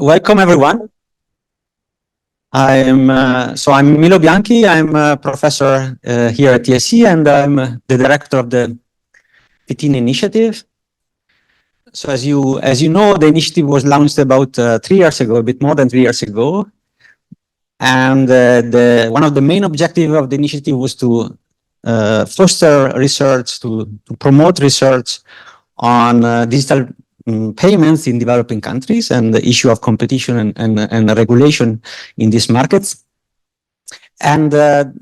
welcome everyone. I'm Milo Bianchi. I'm a professor here at TSC, and I'm the director of the 15 initiative. So as you know, the initiative was launched about 3 years ago, a bit more than 3 years ago. And one of the main objectives of the initiative was to foster research, to promote research on digital payments in developing countries and the issue of competition and regulation in these markets. And the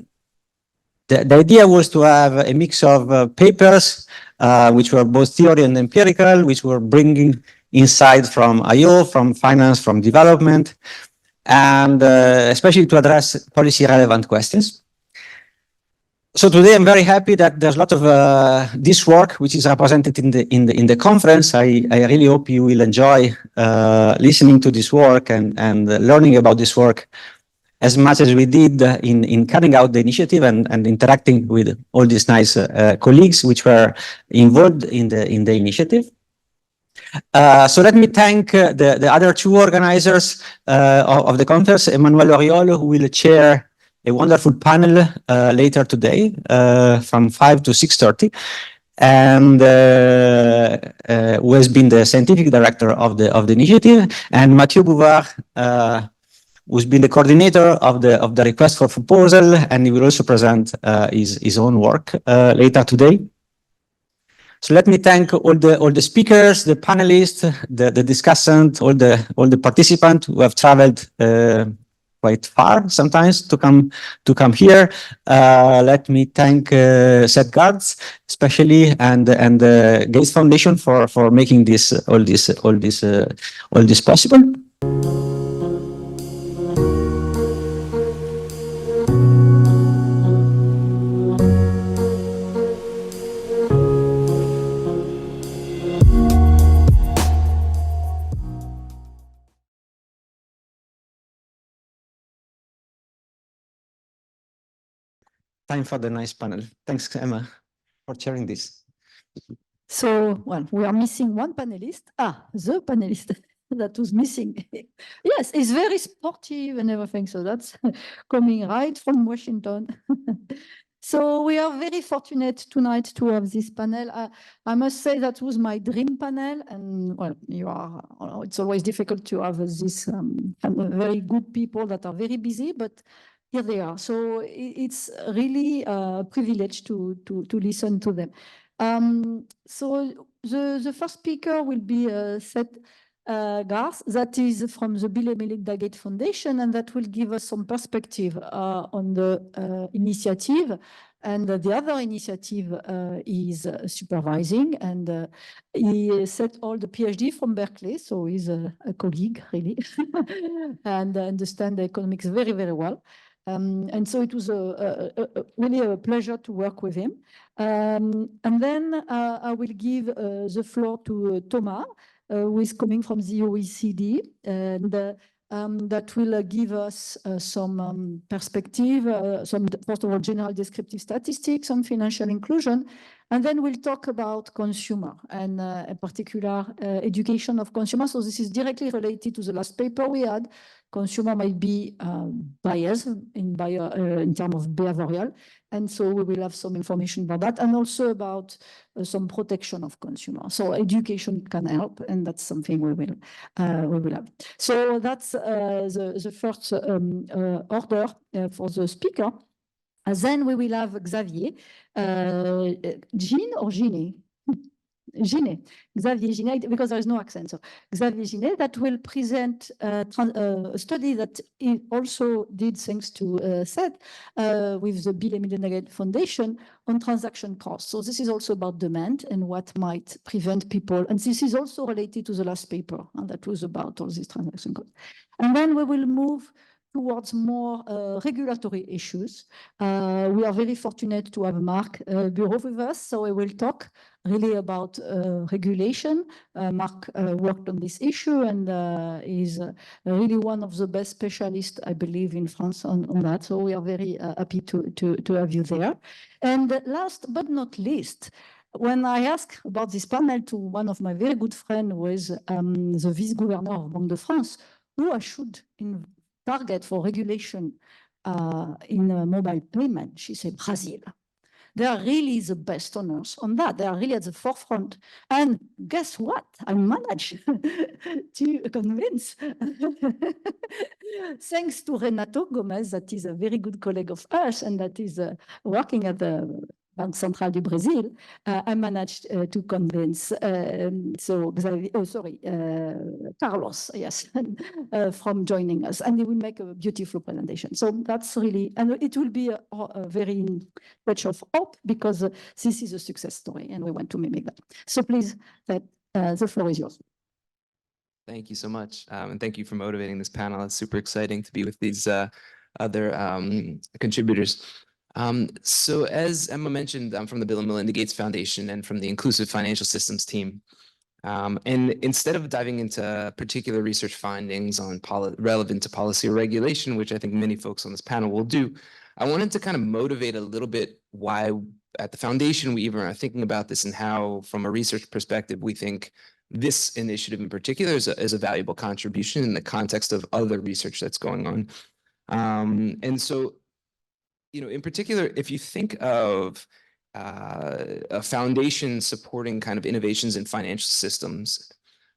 idea was to have a mix of papers, which were both theory and empirical, which were bringing insight from IO, from finance, from development, and especially to address policy relevant questions. So today I'm very happy that there's a lot of this work which is represented in the conference. I really hope you will enjoy listening to this work and learning about this work as much as we did in carrying out the initiative and interacting with all these nice colleagues which were involved in the initiative. So let me thank the other two organizers of the conference, Emmanuelle, AURIOL, who will chair a wonderful panel later today from 5 to 6:30, and who has been the scientific director of the initiative, and Mathieu Bouvard, who's been the coordinator of the request for proposal, and he will also present his own work later today. So let me thank all the speakers, the panelists, the discussants, all the participants who have traveled quite far sometimes to come here. Let me thank Seth GARZ especially, and the Gates Foundation for making all this possible. Time for the nice panel. Thanks, Emma, for chairing this. So, well, we are missing one panelist. The panelist that was missing. Yes, he's very sportive and everything. So that's coming right from Washington. So we are very fortunate tonight to have this panel. I must say that was my dream panel. And well, it's always difficult to have this very good people that are very busy, but here they are. So it's really a privilege to listen to them. So the first speaker will be Seth GARZ, that is from the Bill and Melinda Gates Foundation, and that will give us some perspective on the initiative. And the other initiative is supervising, and he set all the PhD from Berkeley, so he's a colleague really, and understand the economics very, very well. And so it was really a pleasure to work with him. And then I will give the floor to Thomas, who is coming from the OECD, and that will give us some perspective, first of all, general descriptive statistics on financial inclusion, and then we'll talk about consumer and in particular education of consumers. So this is directly related to the last paper we had. Consumer might be biased in terms of behavioral, and so we will have some information about that, and also about some protection of consumers. So education can help, and that's something we will have. So that's the first order for the speaker. And then we will have Xavier, GINE or GINE? GINE, Xavier GINE, because there is no accent. So Xavier GINE, that will present a study that he also did thanks to Seth with the Bill and Melinda Gates Foundation on transaction costs. So this is also about demand and what might prevent people. And this is also related to the last paper, and that was about all these transaction costs. And then we will move towards more regulatory issues. We are very fortunate to have Marc BOURREAU with us, so we will talk really about regulation. Marc worked on this issue and is really one of the best specialists, I believe, in France on that. So we are very happy to have you there. And last but not least, when I asked about this panel to one of my very good friends, who is the vice-governor of Banque de France, who I should target for regulation in mobile payment. She said, Brazil. They are really the best owners on that. They are really at the forefront. And guess what? I managed to convince, thanks to Renato Gomez, that is a very good colleague of us and that is working at the Banque Centrale du Brésil, I managed to convince Xavier, Carlos, yes, from joining us, and they will make a beautiful presentation. So that's really, and it will be a very touch of hope because this is a success story, and we want to mimic that. So please, the floor is yours. Thank you so much, and thank you for motivating this panel. It's super exciting to be with these other contributors. So as Emma mentioned, I'm from the Bill and Melinda Gates Foundation and from the Inclusive Financial Systems team. And instead of diving into particular research findings on relevant to policy or regulation, which I think many folks on this panel will do, I wanted to kind of motivate a little bit why at the foundation we even are thinking about this and how, from a research perspective, we think this initiative in particular is a valuable contribution in the context of other research that's going on. And so, you know, in particular, if you think of a foundation supporting kind of innovations in financial systems,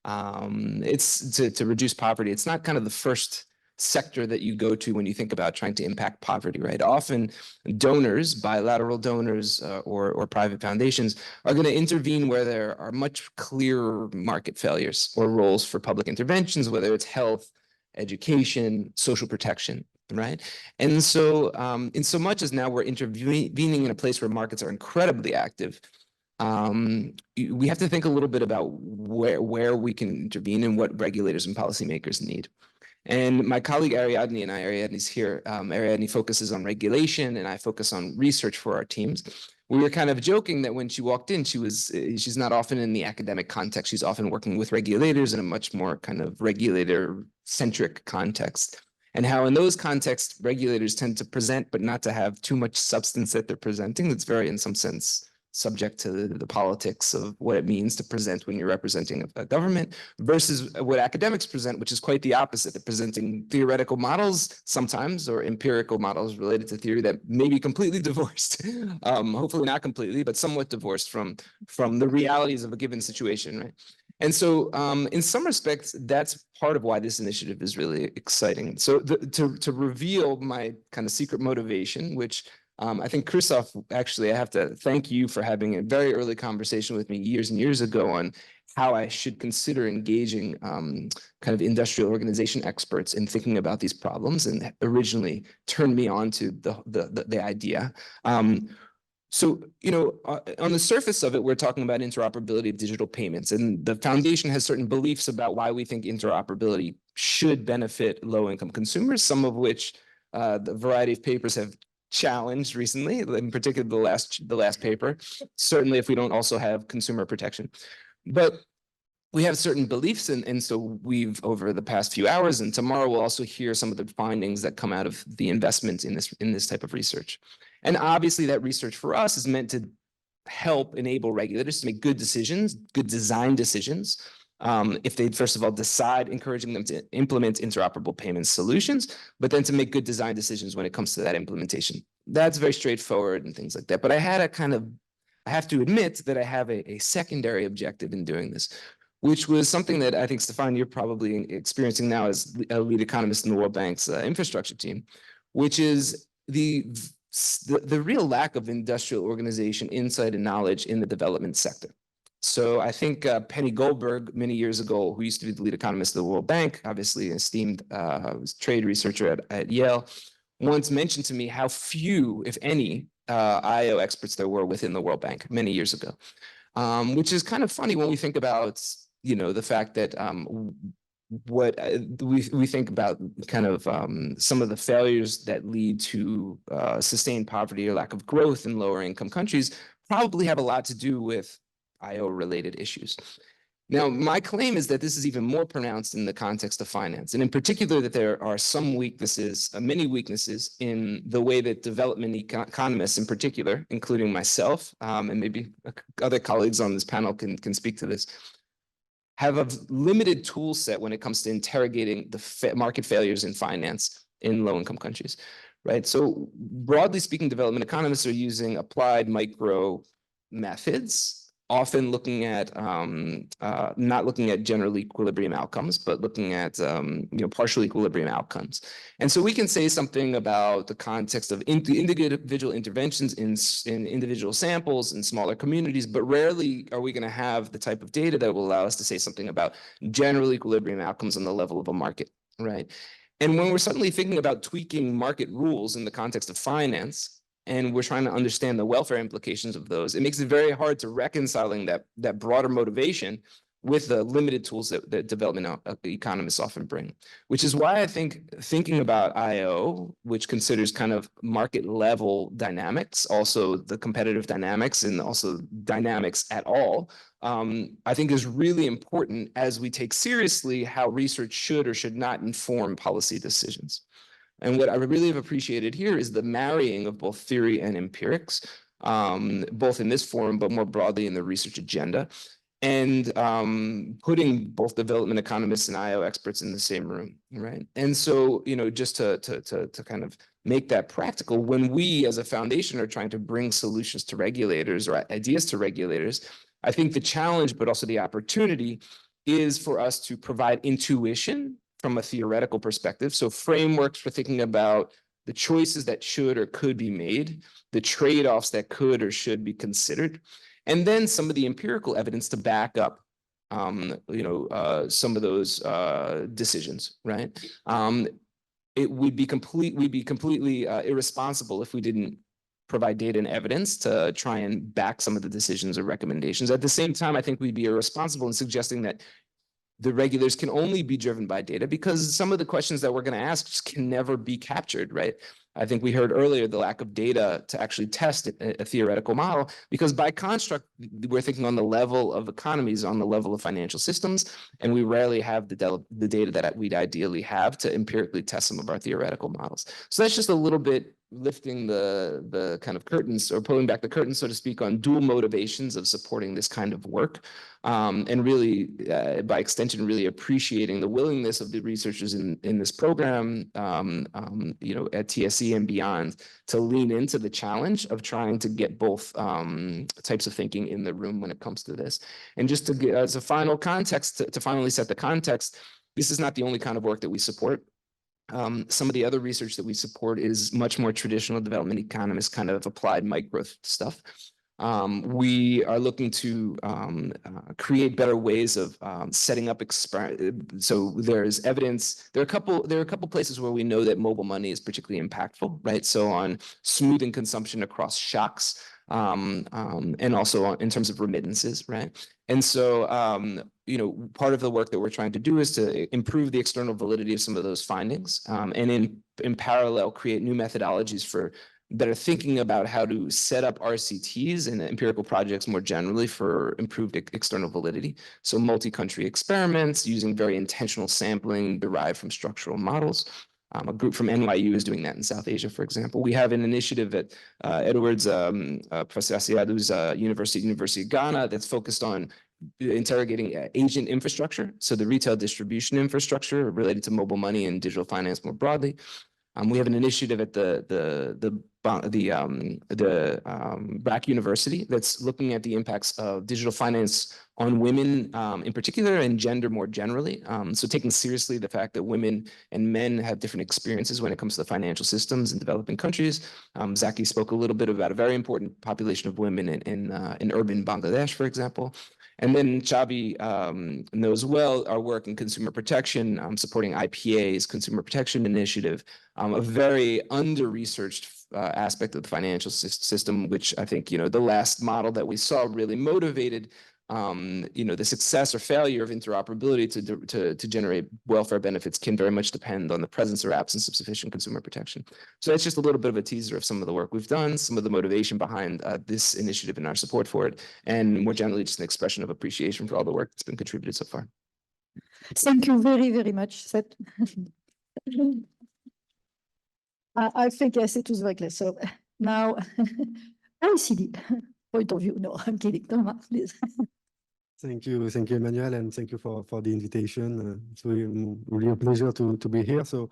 it's to reduce poverty. It's not kind of the first sector that you go to when you think about trying to impact poverty, right? Often donors, bilateral donors or private foundations are going to intervene where there are much clearer market failures or roles for public interventions, whether it's health, education, social protection. Right. And so in so much as now we're intervening in a place where markets are incredibly active, we have to think a little bit about where we can intervene and what regulators and policymakers need. And my colleague Ariadne and I, Ariadne's here, Ariadne focuses on regulation and I focus on research for our teams. We were kind of joking that when she walked in, she's not often in the academic context. She's often working with regulators in a much more kind of regulator-centric context. And how in those contexts, regulators tend to present, but not to have too much substance that they're presenting. That's very, in some sense, subject to the politics of what it means to present when you're representing a government versus what academics present, which is quite the opposite. They're presenting theoretical models sometimes or empirical models related to theory that may be completely divorced, hopefully not completely, but somewhat divorced from the realities of a given situation, right? And so in some respects, that's part of why this initiative is really exciting. So to reveal my kind of secret motivation, which I think Christoph, actually, I have to thank you for having a very early conversation with me years and years ago on how I should consider engaging kind of industrial organization experts in thinking about these problems and originally turned me on to the idea. So, you know, on the surface of it, we're talking about interoperability of digital payments, and the foundation has certain beliefs about why we think interoperability should benefit low-income consumers, some of which the variety of papers have challenged recently, in particular the last paper, certainly if we don't also have consumer protection. But we have certain beliefs, and so we've, over the past few hours and tomorrow, we'll also hear some of the findings that come out of the investment in this type of research. And obviously that research for us is meant to help enable regulators to make good decisions, good design decisions, if they, first of all, decide encouraging them to implement interoperable payment solutions, but then to make good design decisions when it comes to that implementation. That's very straightforward and things like that. But I have to admit that I have a secondary objective in doing this, which was something that I think, Stefan, you're probably experiencing now as a lead economist in the World Bank's infrastructure team, which is the real lack of industrial organization, insight, and knowledge in the development sector. So I think Penny Goldberg, many years ago, who used to be the lead economist of the World Bank, obviously an esteemed trade researcher at Yale, once mentioned to me how few, if any, IO experts there were within the World Bank many years ago, which is kind of funny when we think about, you know, the fact that what we think about kind of some of the failures that lead to sustained poverty or lack of growth in lower income countries probably have a lot to do with IO-related issues. Now, my claim is that this is even more pronounced in the context of finance, and in particular that there are some weaknesses, many weaknesses in the way that development economists in particular, including myself, and maybe other colleagues on this panel can speak to this, have a limited tool set when it comes to interrogating the market failures in finance in low-income countries, right? So broadly speaking, development economists are using applied micro methods, often looking at not looking at general equilibrium outcomes, but looking at partial equilibrium outcomes. And so we can say something about the context of individual interventions in individual samples in smaller communities, but rarely are we going to have the type of data that will allow us to say something about general equilibrium outcomes on the level of a market, right? And when we're suddenly thinking about tweaking market rules in the context of finance, and we're trying to understand the welfare implications of those, it makes it very hard to reconciling that broader motivation with the limited tools that development economists often bring, which is why I think thinking about IO, which considers kind of market level dynamics, also the competitive dynamics and also dynamics at all, I think is really important as we take seriously how research should or should not inform policy decisions. And what I really have appreciated here is the marrying of both theory and empirics, both in this forum, but more broadly in the research agenda, and putting both development economists and IO experts in the same room, right? And so, just to kind of make that practical, when we as a foundation are trying to bring solutions to regulators or ideas to regulators, I think the challenge, but also the opportunity, is for us to provide intuition from a theoretical perspective. So frameworks for thinking about the choices that should or could be made, the trade-offs that could or should be considered, and then some of the empirical evidence to back up some of those decisions, right? We'd be completely irresponsible if we didn't provide data and evidence to try and back some of the decisions or recommendations. At the same time, I think we'd be irresponsible in suggesting that the regulators can only be driven by data, because some of the questions that we're going to ask just can never be captured, right? I think we heard earlier the lack of data to actually test a theoretical model, because by construct, we're thinking on the level of economies, on the level of financial systems, and we rarely have the data that we'd ideally have to empirically test some of our theoretical models. So that's just a little bit lifting the kind of curtains, or pulling back the curtains, so to speak, on dual motivations of supporting this kind of work. And really, by extension, really appreciating the willingness of the researchers in this program, at TSE and beyond, to lean into the challenge of trying to get both types of thinking in the room when it comes to this. And just to get as a final context, to finally set the context, this is not the only kind of work that we support. Some of the other research that we support is much more traditional development economist kind of applied micro stuff. We are looking to create better ways of setting up so there's evidence. There are a couple places where we know that mobile money is particularly impactful, right? So on smoothing consumption across shocks, and also in terms of remittances, right? And so, part of the work that we're trying to do is to improve the external validity of some of those findings, and in parallel, create new methodologies that are thinking about how to set up RCTs and empirical projects more generally for improved external validity. So multi-country experiments using very intentional sampling derived from structural models. A group from NYU is doing that in South Asia, for example. We have an initiative at Edward's Professor Asiadu's University of Ghana that's focused on interrogating agent infrastructure, so the retail distribution infrastructure related to mobile money and digital finance more broadly. We have an initiative at the BRAC University that's looking at the impacts of digital finance on women in particular, and gender more generally. So taking seriously the fact that women and men have different experiences when it comes to the financial systems in developing countries. Zaki spoke a little bit about a very important population of women in urban Bangladesh, for example. And then Xavier knows well our work in consumer protection, supporting IPA's Consumer Protection Initiative, a very under-researched aspect of the financial system, which I think, the last model that we saw really motivated, the success or failure of interoperability to generate welfare benefits can very much depend on the presence or absence of sufficient consumer protection. So that's just a little bit of a teaser of some of the work we've done, some of the motivation behind this initiative and our support for it, and more generally just an expression of appreciation for all the work that's been contributed so far. Thank you very, very much, Seth. I think, yes, it was very clear. So now, OECD point of view. No, I'm kidding. Don't laugh, please. Thank you, Emmanuelle, and thank you for the invitation. It's really a pleasure to be here. So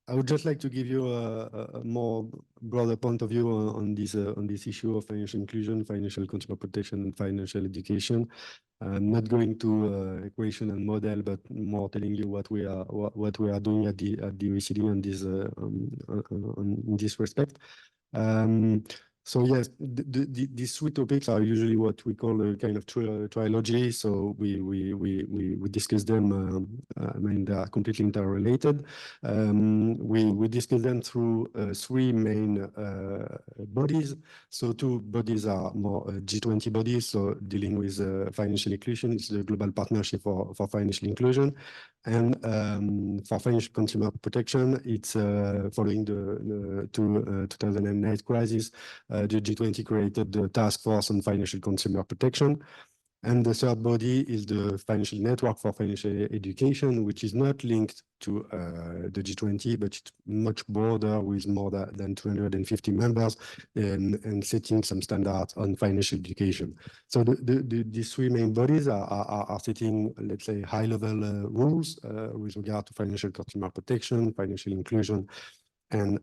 I would just like to give you a more broader point of view on this issue of financial inclusion, financial consumer protection, and financial education. I'm not going to equation and model, but more telling you what we are doing at the OECD in this respect. So yes, these three topics are usually what we call a kind of trilogy. So we discuss them. I mean, they are completely interrelated. We discuss them through three main bodies. So two bodies are more G20 bodies, so dealing with financial inclusion. It's the Global Partnership for Financial Inclusion. And for financial consumer protection, it's following the 2008 crisis. The G20 created the Task Force on Financial Consumer Protection. And the third body is the Financial Network for Financial Education, which is not linked to the G20, but it's much broader with more than 250 members and setting some standards on financial education. So these three main bodies are setting, let's say, high-level rules with regard to financial consumer protection, financial inclusion, and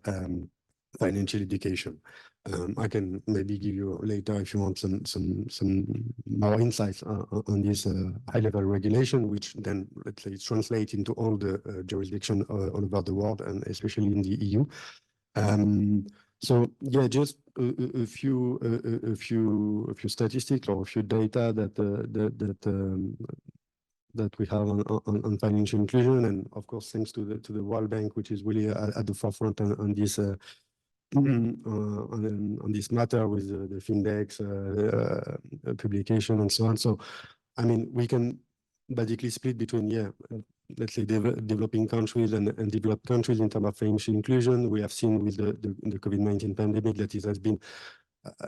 financial education. I can maybe give you later, if you want, some more insights on this high-level regulation, which then, let's say, translate into all the jurisdiction all over the world, and especially in the EU. So yeah, just a few statistics or a few data that we have on financial inclusion, and of course, thanks to the World Bank, which is really at the forefront on this. On this matter with the Findex publication and so on. So, I mean, we can basically split between, let's say, developing countries and developed countries in terms of financial inclusion. We have seen with the COVID-19 pandemic that it has been,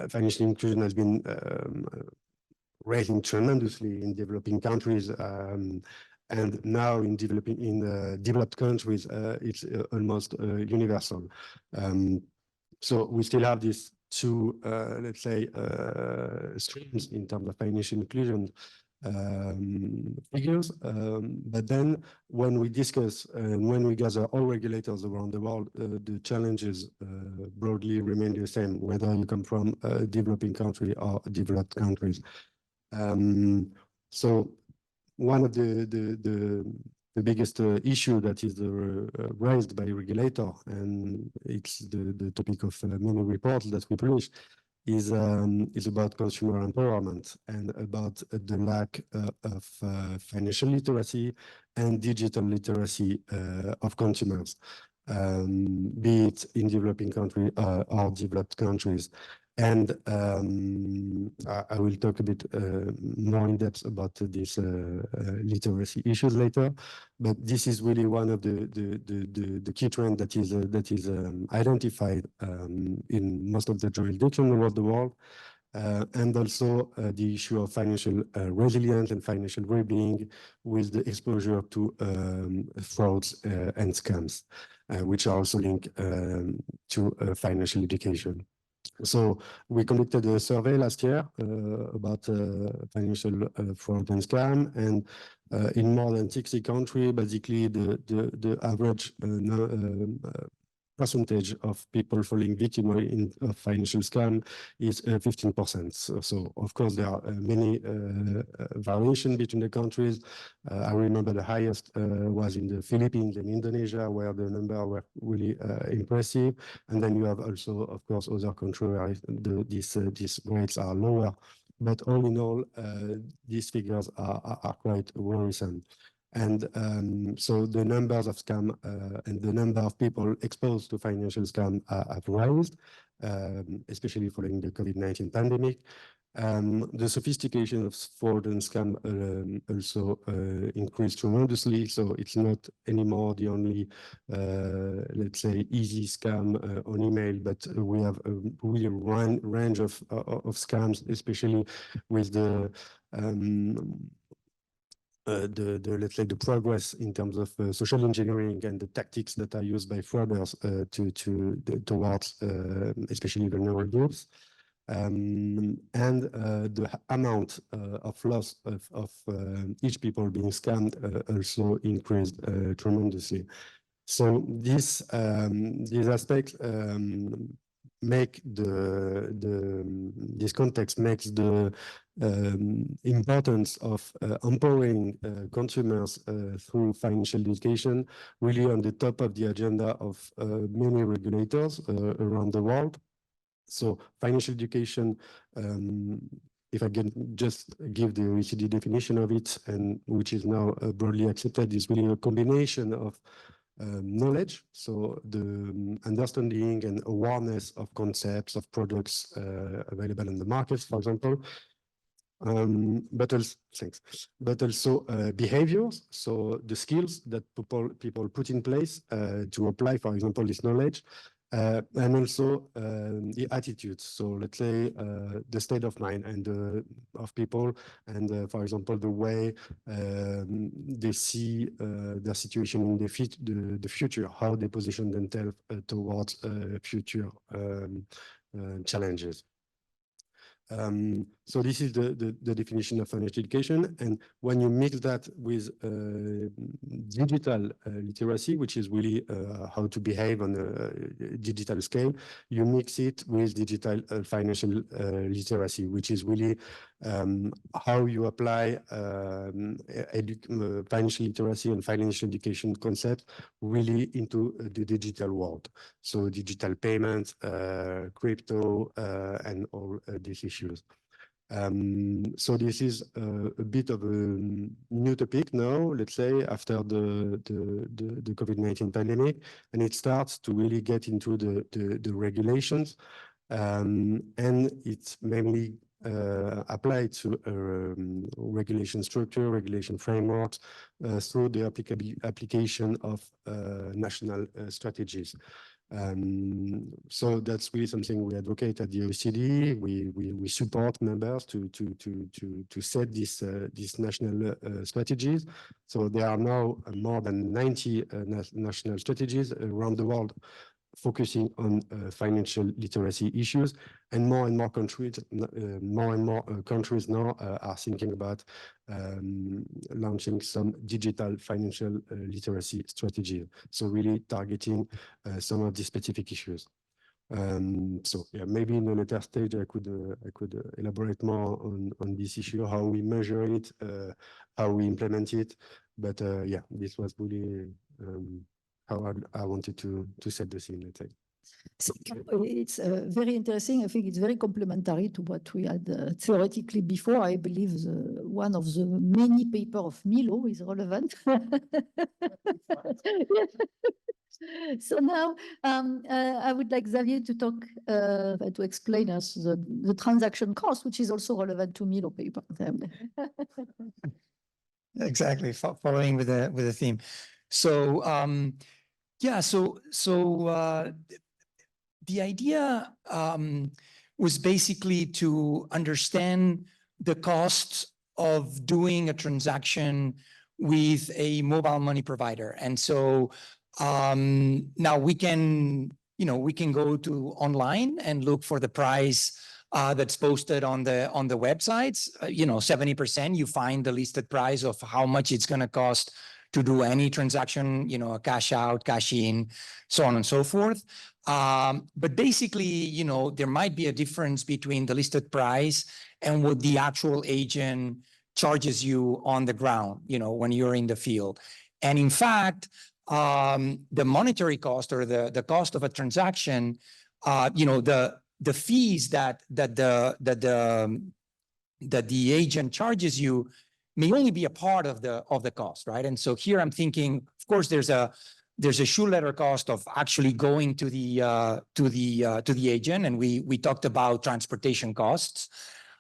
financial inclusion has been rising tremendously in developing countries. And now in developed countries, it's almost universal. So we still have these two, let's say, streams in terms of financial inclusion figures. But then when we discuss and when we gather all regulators around the world, the challenges broadly remain the same, whether you come from a developing country or developed countries. So one of the biggest issue that is raised by regulator, and it's the topic of many reports that we publish, is about consumer empowerment and about the lack of financial literacy and digital literacy of consumers, be it in developing countries or developed countries. And I will talk a bit more in depth about these literacy issues later, but this is really one of the key trends that is identified in most of the jurisdictions around the world, and also the issue of financial resilience and financial well-being with the exposure to frauds and scams, which are also linked to financial education. So we conducted a survey last year about financial fraud and scam, and in more than 60 countries, basically the average percentage of people falling victim of financial scam is 15%. So of course there are many variations between the countries. I remember the highest was in the Philippines and Indonesia, where the number were really impressive. And then you have also, of course, other countries where these rates are lower. But all in all, these figures are quite worrisome. And so the numbers of scam and the number of people exposed to financial scam have risen, especially following the COVID-19 pandemic. The sophistication of fraud and scam also increased tremendously. So it's not anymore the only, let's say, easy scam on email, but we have a real range of scams, especially with the let's say the progress in terms of social engineering and the tactics that are used by fraudsters towards especially vulnerable groups. And the amount of loss of each people being scammed also increased tremendously. So these aspects make this context makes the importance of empowering consumers through financial education really on the top of the agenda of many regulators around the world. So financial education, if I can just give the OECD definition of it, and which is now broadly accepted, is really a combination of knowledge, so the understanding and awareness of concepts of products available in the markets, for example, but also behaviors, so the skills that people put in place to apply, for example, this knowledge, and also the attitudes. So let's say the state of mind and of people, and for example, the way they see their situation in the future, how they position themselves towards future challenges. So this is the definition of financial education. And when you mix that with digital literacy, which is really how to behave on a digital scale, you mix it with digital financial literacy, which is really how you apply financial literacy and financial education concepts really into the digital world. So digital payments, crypto, and all these issues. So this is a bit of a new topic now, let's say, after the COVID-19 pandemic, and it starts to really get into the regulations, and it's mainly applied to regulation structure, regulation frameworks through the application of national strategies. So that's really something we advocate at the OECD. We support members to set these national strategies. So there are now more than 90 national strategies around the world focusing on financial literacy issues, and more countries now are thinking about launching some digital financial literacy strategy. So really targeting some of the specific issues. So yeah, maybe in a later stage I could elaborate more on this issue, how we measure it, how we implement it. But yeah, this was really how I wanted to set the scene, let's say. It's very interesting. I think it's very complementary to what we had theoretically before. I believe one of the many papers of Milo is relevant. So now I would like Xavier to talk, to explain us the transaction cost, which is also relevant to Milo paper. Exactly, following with the theme. So yeah, so the idea was basically to understand the costs of doing a transaction with a mobile money provider. And so now we can go to online and look for the price that's posted on the websites. 70% you find the listed price of how much it's going to cost to do any transaction, a cash out, cash in, so on and so forth. But basically, there might be a difference between the listed price and what the actual agent charges you on the ground, when you're in the field. And in fact, the monetary cost or the cost of a transaction, the fees that the agent charges you may only be a part of the cost, right? And so here I'm thinking, of course, there's a shoe leather cost of actually going to the agent, and we talked about transportation costs,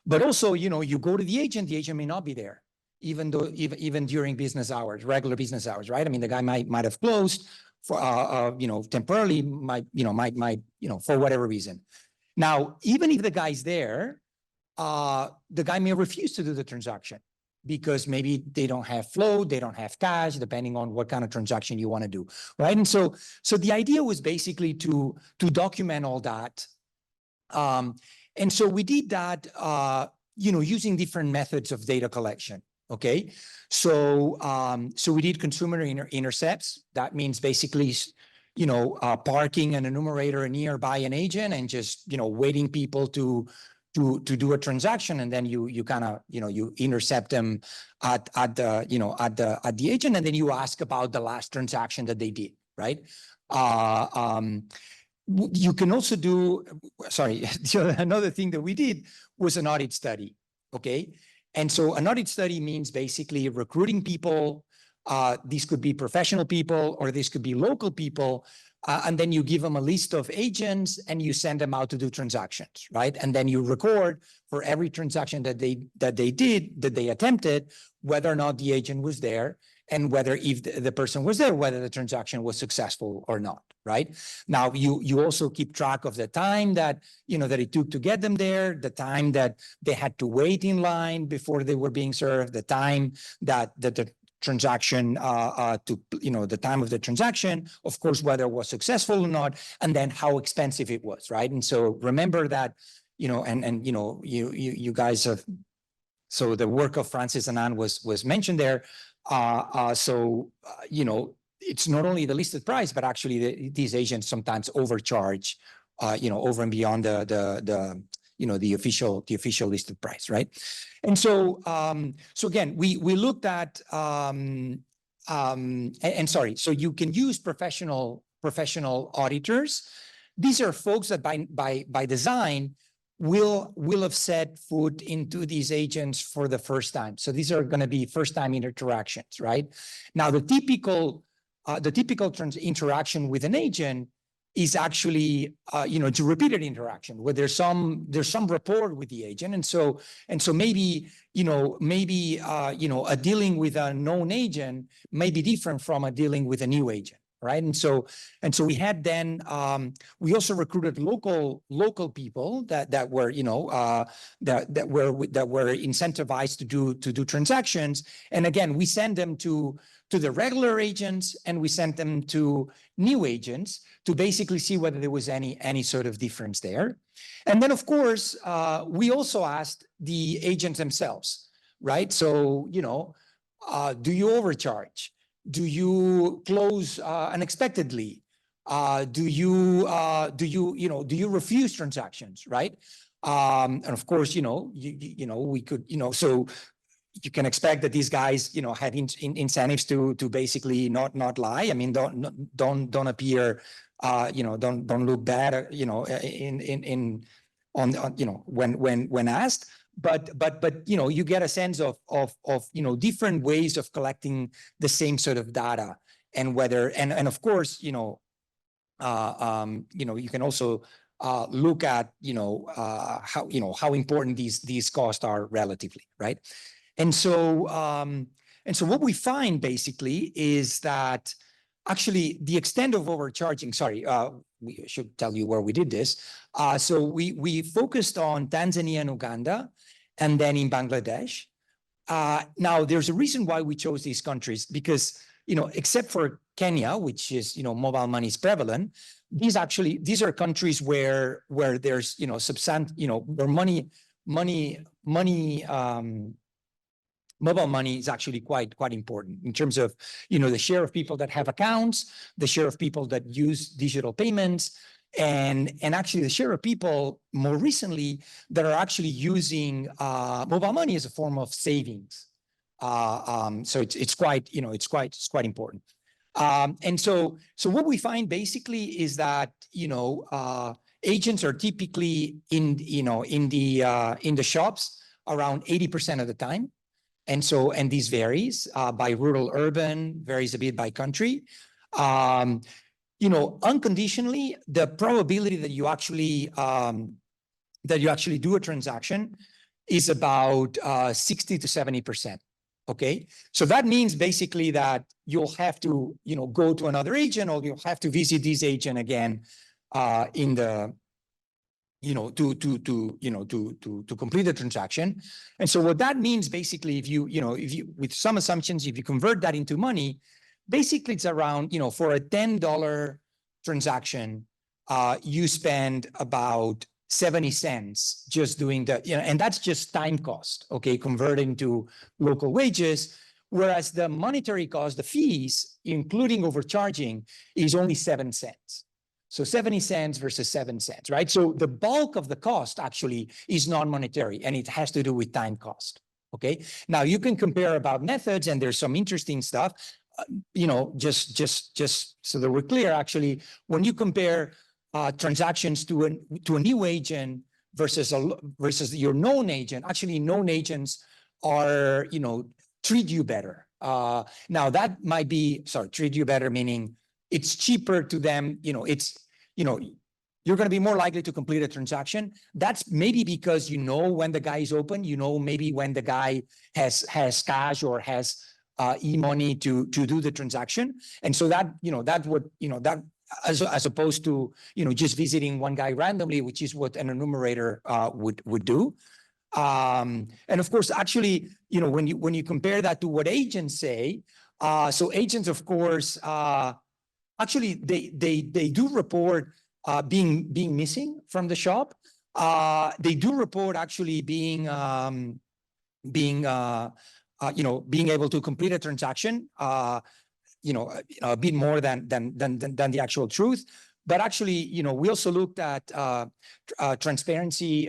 but also you go to the agent may not be there, even during business hours, regular business hours, right? I mean, the guy might have closed for temporarily, might for whatever reason. Now, even if the guy's there, the guy may refuse to do the transaction, because maybe they don't have flow, they don't have cash, depending on what kind of transaction you want to do, right? And so the idea was basically to document all that, And so we did that, using different methods of data collection. Okay, so we did consumer intercepts. That means basically, parking an enumerator nearby an agent and just waiting people to do a transaction, and then you kind of you intercept them at the agent, and then you ask about the last transaction that they did, right? You can also do, another thing that we did was an audit study. Okay. And so an audit study means basically recruiting people. These could be professional people or this could be local people. And then you give them a list of agents and you send them out to do transactions, right? And then you record for every transaction that they attempted, whether or not the agent was there, and whether if the person was there, whether the transaction was successful or not, right? Now, you also keep track of the time that, that it took to get them there, the time that they had to wait in line before they were being served, the time that the transaction the time of the transaction, of course, whether it was successful or not, and then how expensive it was, right? And so remember that, you guys have, so the work of Francis and Anne was mentioned there. It's not only the listed price, but actually these agents sometimes overcharge, over and beyond the official listed price, right? And so, again, we looked at, so you can use professional auditors. These are folks that by design will have set foot into these agents for the first time. So these are going to be first-time interactions, right? Now, the typical interaction with an agent is actually, it's a repeated interaction where there's some rapport with the agent, and so maybe a dealing with a known agent may be different from a dealing with a new agent. Right. And so we had then we also recruited local people that were, that were incentivized to do transactions. And again, we send them to the regular agents and we sent them to new agents to basically see whether there was any sort of difference there. And then, of course, we also asked the agents themselves. Right. So, do you overcharge? Do you close unexpectedly? Do you refuse transactions, right? And of course, we could, so you can expect that these guys, had incentives to basically not lie. I mean, don't appear, don't look bad, when asked. But you get a sense of different ways of collecting the same sort of data, and whether and of course you can also look at how important these costs are relatively, right? And so what we find basically is that actually the extent of overcharging. We should tell you where we did this. So we focused on Tanzania and Uganda, and then in Bangladesh. Now, there's a reason why we chose these countries, because, except for Kenya, which is, mobile money is prevalent, these are countries where there's, where mobile money is actually quite important in terms of, the share of people that have accounts, the share of people that use digital payments, and actually the share of people more recently that are actually using mobile money as a form of savings. So it's quite important. And so what we find basically is that, agents are typically in the shops around 80% of the time. And this varies by rural, urban, varies a bit by country. Unconditionally, the probability that you actually do a transaction is about 60 to 70%. Okay, so that means basically that you'll have to, go to another agent, or you'll have to visit this agent again in the, to complete the transaction. And so what that means basically, if you with some assumptions, if you convert that into money, basically it's around, for a $10 transaction, you spend about 70 cents just doing the, and that's just time cost, okay, converting to local wages. Whereas the monetary cost, the fees, including overcharging, is only 7 cents. So 70 cents versus 7 cents, right? So the bulk of the cost actually is non-monetary, and it has to do with time cost, okay? Now you can compare about methods, and there's some interesting stuff, just so that we're clear, actually, when you compare transactions to a new agent versus your known agent, actually known agents are, treat you better. Now that might be, treat you better, meaning it's cheaper to them, you're going to be more likely to complete a transaction. That's maybe because when the guy is open, maybe when the guy has cash or has e-money to do the transaction. And so that, that would, that as opposed to, just visiting one guy randomly, which is what an enumerator would do. And of course, actually, when you compare that to what agents say, so agents, of course, actually they do report being missing from the shop. They do report actually being able to complete a transaction, a bit more than the actual truth. But actually, we also looked at transparency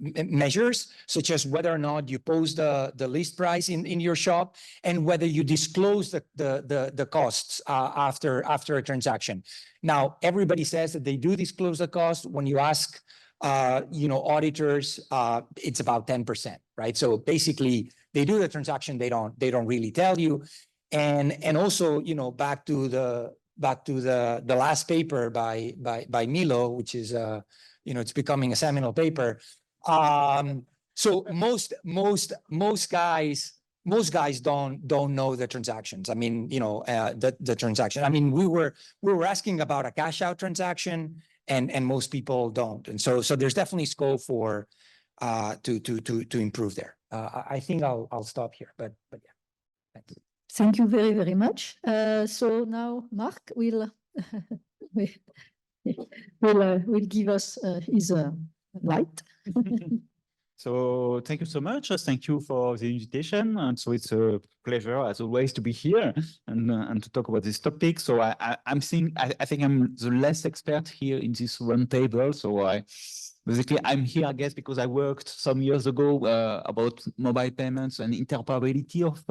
measures, such as whether or not you post the list price in your shop, and whether you disclose the costs after a transaction. Now, everybody says that they do disclose the cost. When you ask, auditors, it's about 10%, right? So basically, they do the transaction, they don't really tell you. And also, back to the last paper by Milo, which is it's becoming a seminal paper. So most guys don't know the transactions. I mean, the transaction. I mean, we were asking about a cash out transaction, and most people don't. And so there's definitely scope for to improve there. I think I'll stop here, but yeah. Thanks. Thank you very, very much. So now Marc will give us his light. So thank you so much. Thank you for the invitation. And so it's a pleasure, as always, to be here and to talk about this topic. So I think I'm the less expert here in this round table. So basically, I'm here, I guess, because I worked some years ago about mobile payments and interoperability of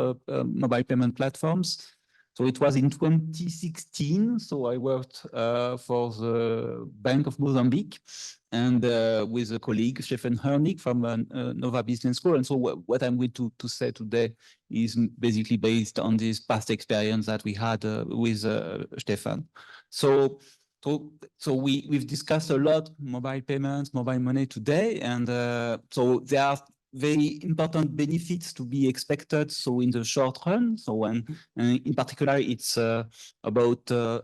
mobile payment platforms. So it was in 2016. So I worked for the Bank of Mozambique and with a colleague, Stefan Hernig from Nova Business School. And so what I'm going to say today is basically based on this past experience that we had with Stefan. So we've discussed a lot mobile payments, mobile money today, and so there are very important benefits to be expected. So in the short run, and in particular, it's about the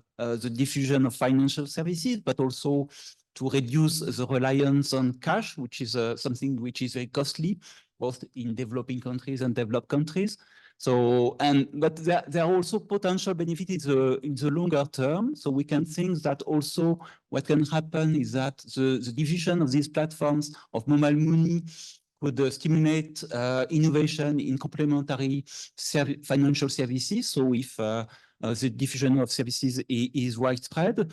diffusion of financial services, but also to reduce the reliance on cash, which is something which is very costly, both in developing countries and developed countries. So, but there are also potential benefits in the longer term. So we can think that also what can happen is that the diffusion of these platforms of mobile money could stimulate innovation in complementary financial services. So if the diffusion of services is widespread,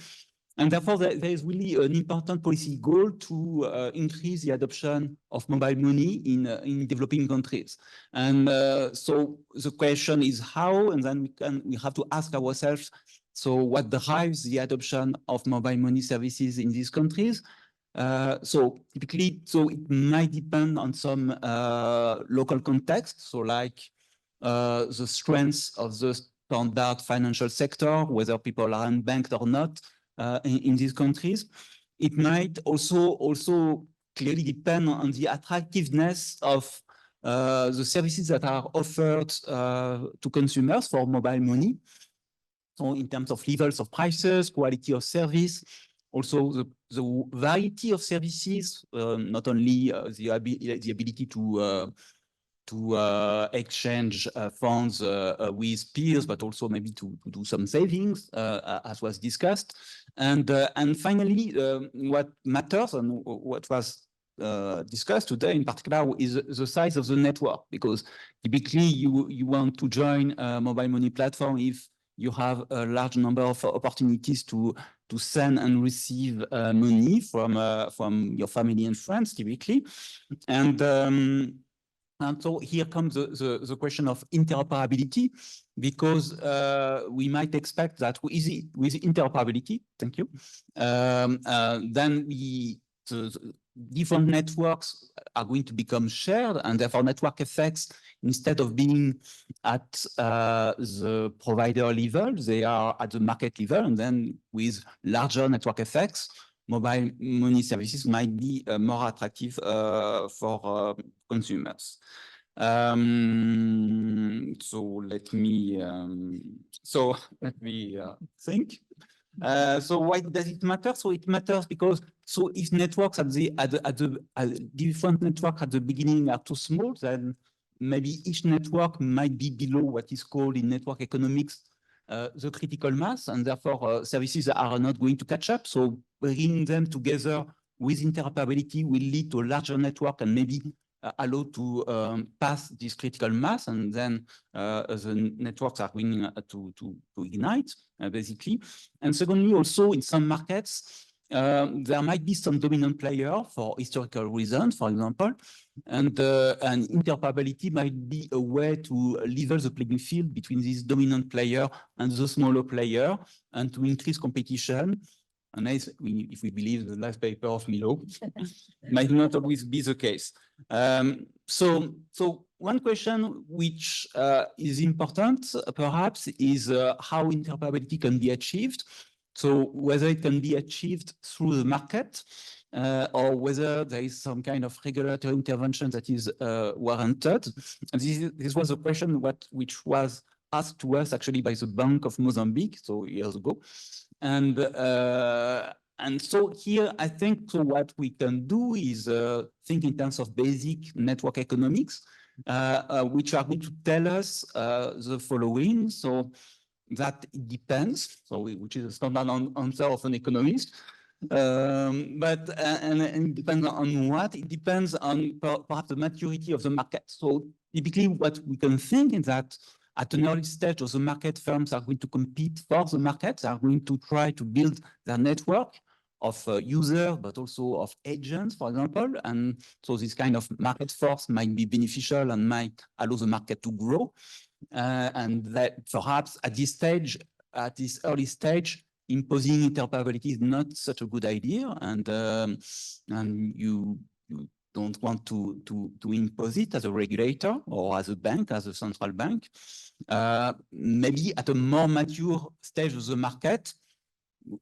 and therefore there is really an important policy goal to increase the adoption of mobile money in developing countries. And so the question is how, and then we have to ask ourselves, so what drives the adoption of mobile money services in these countries? So typically, it might depend on some local context. So like the strengths of the standard financial sector, whether people are unbanked or not in these countries. It might also clearly depend on the attractiveness of the services that are offered to consumers for mobile money. So in terms of levels of prices, quality of service, also the variety of services, not only the ability to exchange funds with peers, but also maybe to do some savings, as was discussed. And finally, what matters and what was discussed today in particular is the size of the network, because typically you want to join a mobile money platform if you have a large number of opportunities to send and receive money from your family and friends typically. And so here comes the question of interoperability, because we might expect that with interoperability, thank you, then the different networks are going to become shared, and therefore network effects, instead of being at the provider level, they are at the market level, and then with larger network effects, mobile money services might be more attractive for consumers. So let me think. So why does it matter? So it matters because if networks at different networks at the beginning are too small, then maybe each network might be below what is called in network economics the critical mass, and therefore services are not going to catch up. So bringing them together with interoperability will lead to a larger network and maybe allow to pass this critical mass, and then the networks are going to ignite, basically. And secondly, also in some markets, there might be some dominant player for historical reasons, for example, and interoperability might be a way to level the playing field between this dominant player and the smaller player, and to increase competition. And if we believe the last paper of Milo, might not always be the case. So one question which is important, perhaps, is how interoperability can be achieved. So whether it can be achieved through the market, or whether there is some kind of regulatory intervention that is warranted. And this was a question which was asked to us actually by the Bank of Mozambique, so years ago. And so here, I think what we can do is think in terms of basic network economics, which are going to tell us the following. So that it depends, which is a standard answer of an economist. But it depends on what? It depends on perhaps the maturity of the market. So typically what we can think is that at an early stage of the market, firms are going to compete for the market, are going to try to build their network of users, but also of agents, for example. And so this kind of market force might be beneficial and might allow the market to grow. And that perhaps at this early stage, imposing interoperability is not such a good idea, and you don't want to impose it as a regulator or as a bank, as a central bank. Maybe at a more mature stage of the market,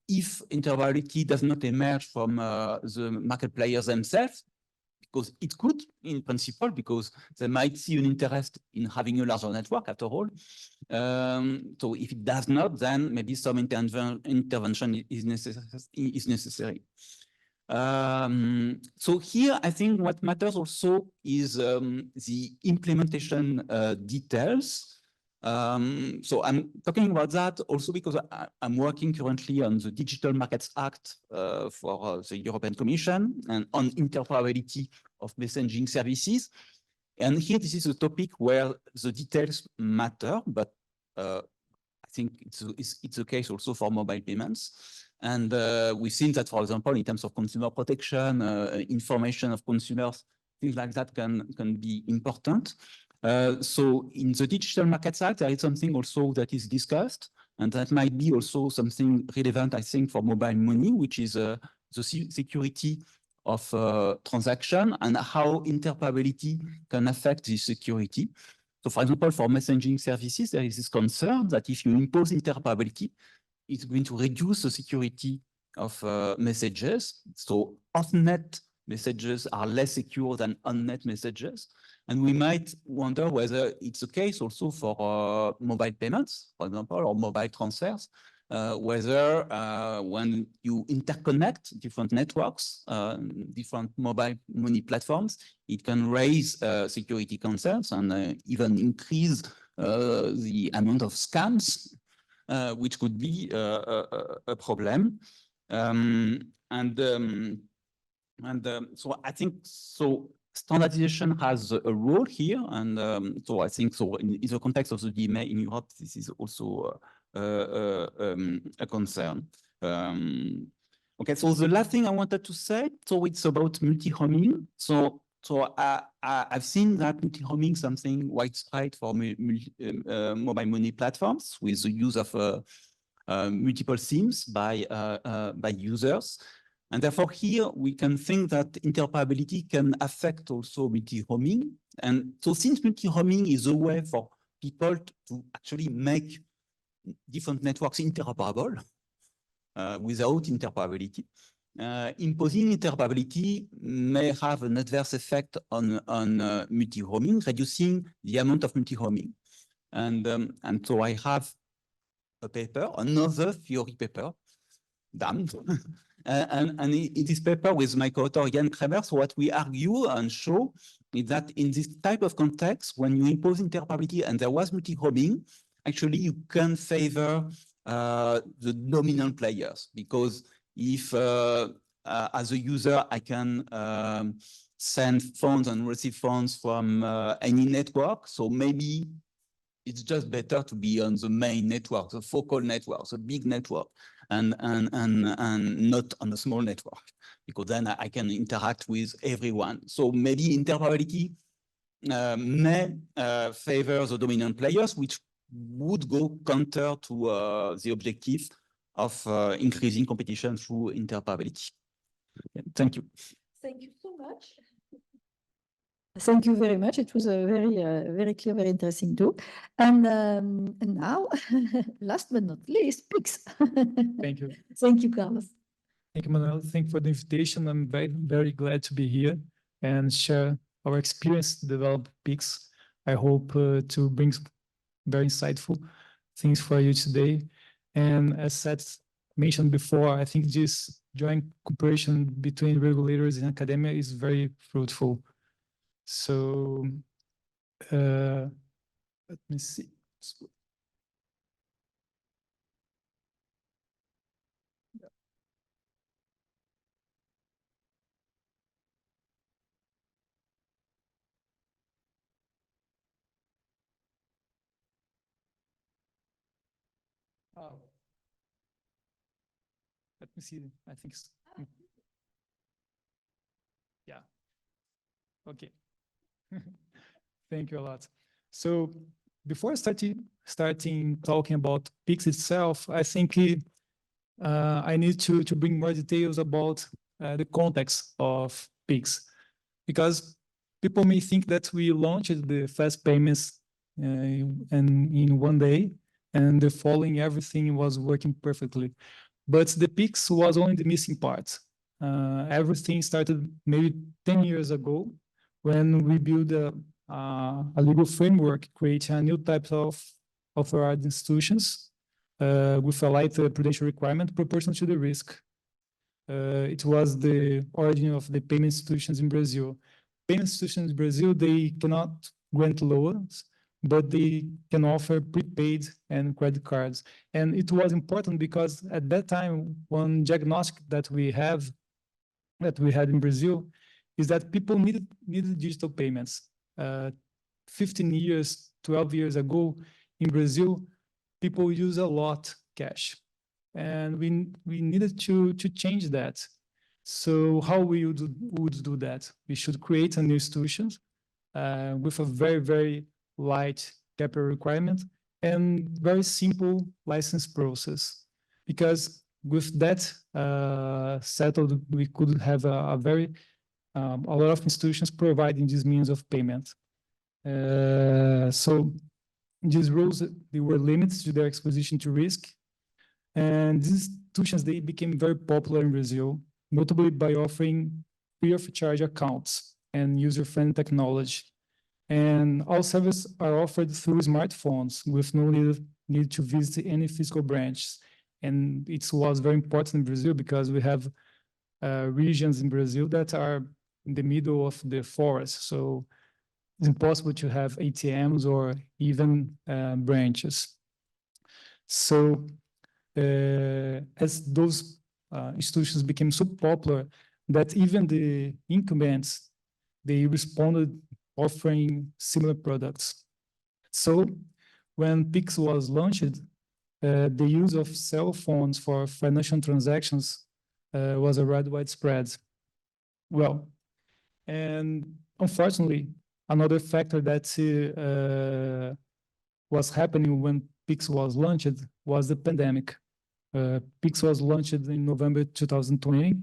if interoperability does not emerge from the market players themselves, because it could, in principle, because they might see an interest in having a larger network after all. So if it does not, then maybe some intervention is necessary. So here, I think what matters also is the implementation details. So I'm talking about that also because I'm working currently on the Digital Markets Act for the European Commission and on interoperability of messaging services. And here, this is a topic where the details matter, but I think it's the case also for mobile payments. And we've seen that, for example, in terms of consumer protection, information of consumers, things like that can be important. So in the Digital Markets Act, there is something also that is discussed, and that might be also something relevant, I think, for mobile money, which is the security of transaction and how interoperability can affect this security. So for example, for messaging services, there is this concern that if you impose interoperability, it's going to reduce the security of messages. So off-net messages are less secure than on-net messages. And we might wonder whether it's the case also for mobile payments, for example, or mobile transfers, whether when you interconnect different networks, different mobile money platforms, it can raise security concerns and even increase the amount of scams, which could be a problem. So I think so standardization has a role here, and so I think so in the context of the DMA in Europe, this is also a concern. Okay, so the last thing I wanted to say, so it's about multi-homing. So I've seen that multi-homing is something widespread for mobile money platforms with the use of multiple SIMs by users. And therefore here we can think that interoperability can affect also multi-homing. And so since multi-homing is a way for people to actually make different networks interoperable without interoperability, imposing interoperability may have an adverse effect on multi-homing, reducing the amount of multi-homing. And so I have a paper, another theory paper, damned. And in this paper with my co-author Jan Kramer, so what we argue and show is that in this type of context, when you impose interoperability and there was multi-homing, actually you can favor the dominant players, because if as a user I can send funds and receive funds from any network, so maybe it's just better to be on the main network, the focal network, the big network, and not on a small network, because then I can interact with everyone. So maybe interoperability may favor the dominant players, which would go counter to the objective of increasing competition through interoperability. Thank you. Thank you so much. Thank you very much. It was a very clear, very interesting talk. And now, last but not least, PIX. Thank you. Thank you, Carlos. Thank you, Emmanuelle. Thank you for the invitation. I'm very glad to be here and share our experience to develop PIX. I hope to bring very insightful things for you today. And as Seth mentioned before, I think this joint cooperation between regulators and academia is very fruitful. So let me see. Oh. Let me see. I think. Yeah. Okay. Thank you a lot. So before starting talking about PIX itself, I think I need to bring more details about the context of PIX, because people may think that we launched the fast payments and in one day, and the following everything was working perfectly. But the PIX was only the missing part. Everything started maybe 10 years ago, when we built a legal framework, creating a new type of authorized institutions with a lighter prudential requirement proportional to the risk. It was the origin of the payment institutions in Brazil. Payment institutions in Brazil, they cannot grant loans, but they can offer prepaid and credit cards. And it was important because at that time, one diagnostic that we had in Brazil is that people needed digital payments. 15 years, 12 years ago in Brazil, people use a lot cash. And we needed to change that. So how we would do that? We should create a new institution with a very light capital requirement and very simple license process. Because with that settled, we could have a lot of institutions providing these means of payment. So these rules, they were limits to their exposition to risk. And these institutions, they became very popular in Brazil, notably by offering free of charge accounts and user-friendly technology. And all services are offered through smartphones with no need to visit any physical branch. And it was very important in Brazil because we have regions in Brazil that are in the middle of the forest. So it's impossible to have ATMs or even branches. So as those institutions became so popular that even the incumbents, they responded offering similar products. So when Pix was launched, the use of cell phones for financial transactions was already widespread. Well, and unfortunately, another factor that was happening when Pix was launched was the pandemic. Pix was launched in November 2020,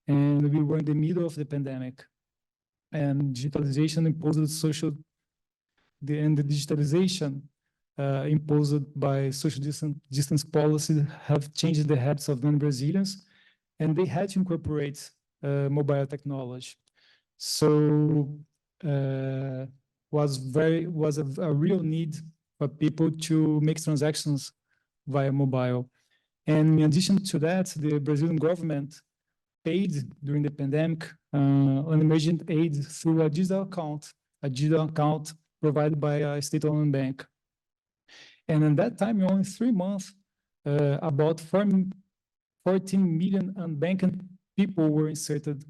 and we were in the middle of the pandemic. And digitalization imposed the digitalization imposed by social distance policy have changed the habits of non-Brazilians, and they had to incorporate mobile technology. So was a real need for people to make transactions via mobile. And in addition to that, the Brazilian government paid during the pandemic an emergent aid through a digital account provided by a state-owned bank. And at that time, in only 3 months, about 14 million unbanked people were inserted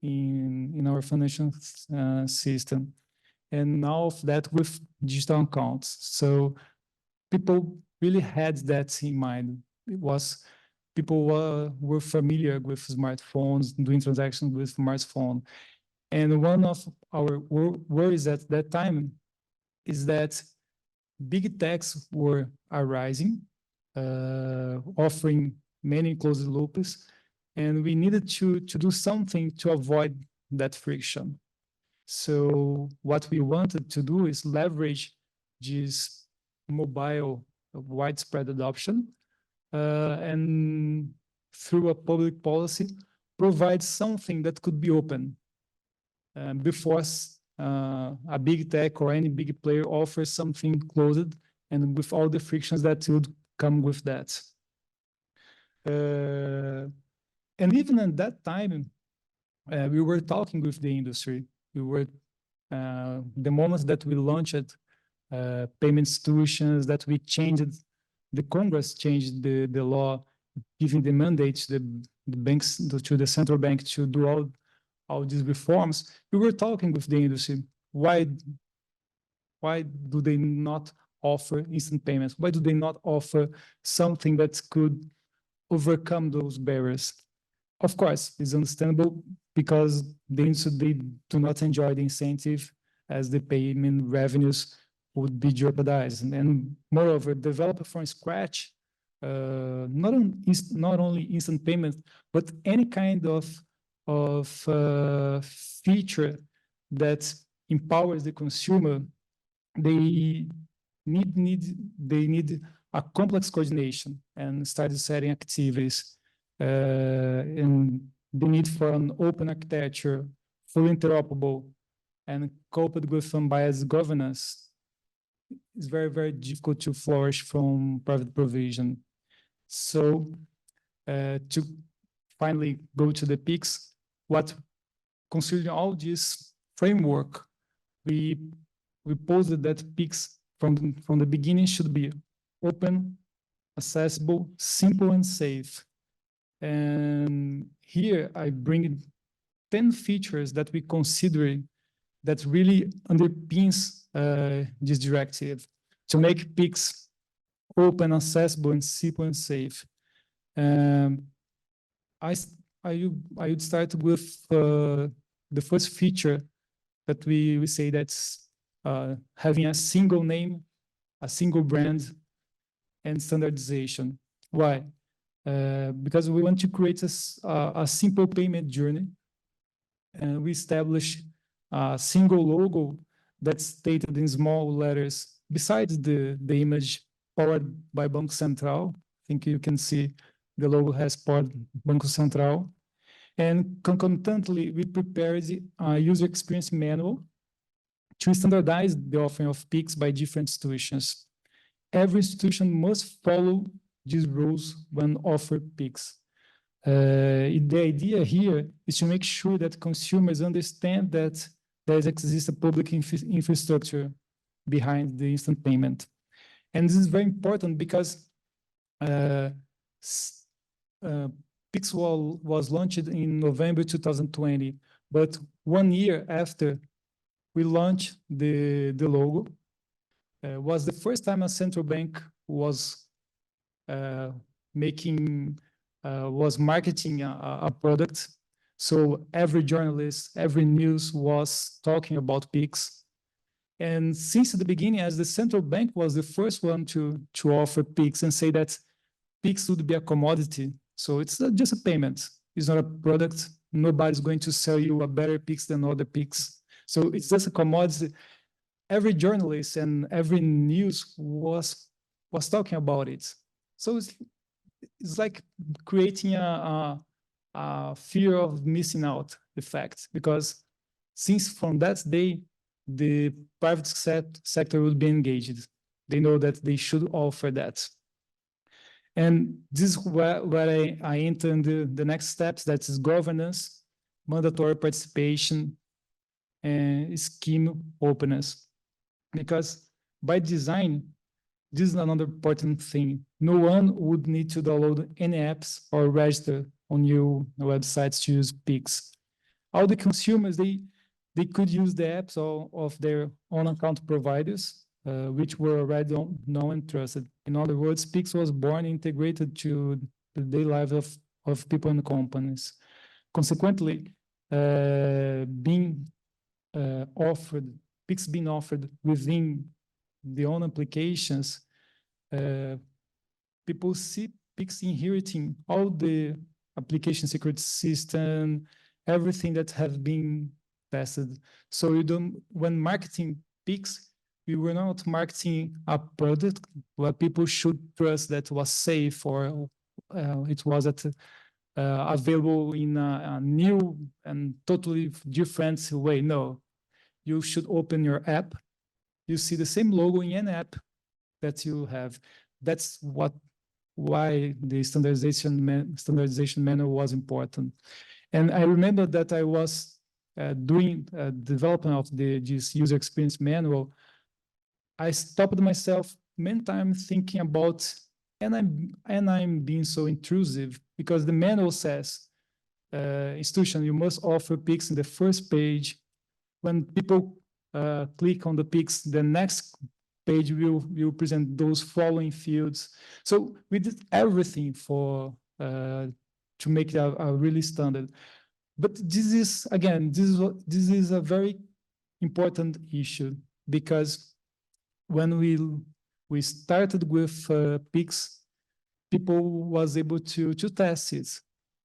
in our financial system. And now of that with digital accounts. So people really had that in mind. It was people were familiar with smartphones, doing transactions with smartphone. And one of our worries at that time is that big techs were arising, offering many closed loops, and we needed to do something to avoid that friction. So what we wanted to do is leverage this mobile widespread adoption and through a public policy, provide something that could be open before a big tech or any big player offers something closed and with all the frictions that would come with that. And even at that time, we were talking with the industry. We were, the moment that we launched payment institutions, that we changed, the Congress changed the law, giving the mandate to the banks, to the central bank to do all these reforms. We were talking with the industry. Why do they not offer instant payments? Why do they not offer something that could overcome those barriers? Of course, it's understandable because they do not enjoy the incentive as the payment revenues would be jeopardized. And moreover, develop from scratch, not only instant payment, but any kind of feature that empowers the consumer, they need a complex coordination and start setting activities. And the need for an open architecture, fully interoperable, and coupled with unbiased governance is very, very difficult to flourish from private provision. So to finally go to the Pix, considering all this framework, we posed that Pix from the beginning should be open, accessible, simple, and safe. And here I bring 10 features that we consider that really underpins this directive to make Pix open, accessible, and simple and safe. I would start with the first feature that we say that's having a single name, a single brand, and standardization. Why? Because we want to create a simple payment journey, and we establish a single logo that's stated in small letters besides the image powered by Banco Central. I think you can see the logo has powered Banco Central. And concomitantly, we prepared a user experience manual to standardize the offering of Pix by different institutions. Every institution must follow these rules when offered Pix. The idea here is to make sure that consumers understand that there exists a public infrastructure behind the instant payment. And this is very important because Pix was launched in November 2020, but 1 year after we launched the logo, was the first time a central bank was marketing a product. So every journalist, every news was talking about Pix. And since the beginning, as the central bank was the first one to offer Pix and say that Pix would be a commodity. So it's not just a payment. It's not a product. Nobody's going to sell you a better Pix than other Pix. So it's just a commodity. Every journalist and every news was talking about it. So it's like creating a fear of missing out effect, because since from that day, the private sector will be engaged. They know that they should offer that. And this is where I enter in the next steps, that is governance, mandatory participation, and scheme openness. Because by design, this is another important thing. No one would need to download any apps or register on your websites to use Pix. All the consumers, they could use the apps of their own account providers, which were already known and trusted. In other words, Pix was born integrated to the daily life of people and companies. Consequently, Pix being offered within the own applications, people see Pix inheriting all the application security system, everything that have been tested. So when marketing Pix, we were not marketing a product where people should trust that was safe or it was available in a new and totally different way. No, you should open your app. You see the same logo in an app that you have. That's why the standardization manual was important. And I remember that I was doing development of this user experience manual. I stopped myself many times thinking about, and I'm being so intrusive, because the manual says, institution, you must offer Pix in the first page. When people click on the Pix, the next page will present those following fields. So we did everything to make it a really standard. But this is, again, this is a very important issue, because when we started with Pix, people was able to test it.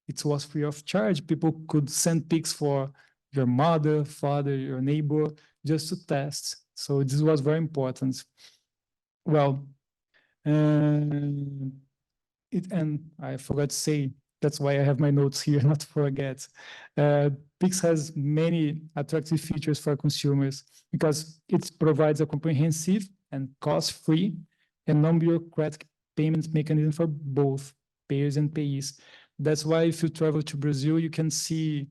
It was free of charge. People could send Pix for your mother, father, your neighbor, just to test. So this was very important. Well, and I forgot to say, that's why I have my notes here, not to forget. Pix has many attractive features for consumers, because it provides a comprehensive and cost-free and non-bureaucratic payment mechanism for both payers and payees. That's why if you travel to Brazil, you can see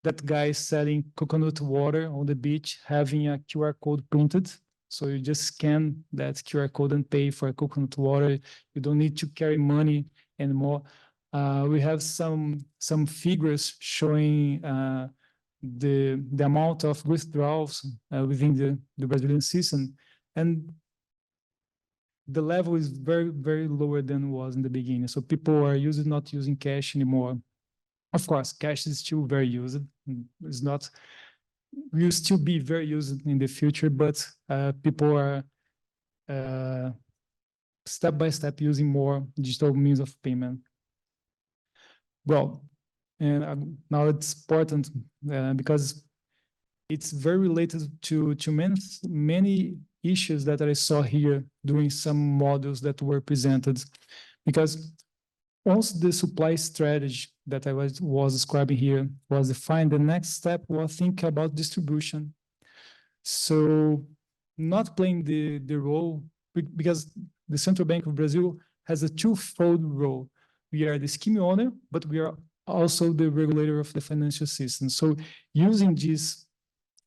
that guy selling coconut water on the beach having a QR code printed. So you just scan that QR code and pay for coconut water. You don't need to carry money anymore. We have some figures showing the amount of withdrawals within the Brazilian system, and the level is very, very lower than it was in the beginning. So people are not using cash anymore. Of course, cash is still very used. It's not, will still be very used in the future, but people are step by step using more digital means of payment. Well, and now it's important because it's very related to many issues that I saw here during some models that were presented. Because once the supply strategy that I was describing here was defined, the next step was think about distribution. So not playing the role, because the Central Bank of Brazil has a twofold role. We are the scheme owner, but we are also the regulator of the financial system. So using this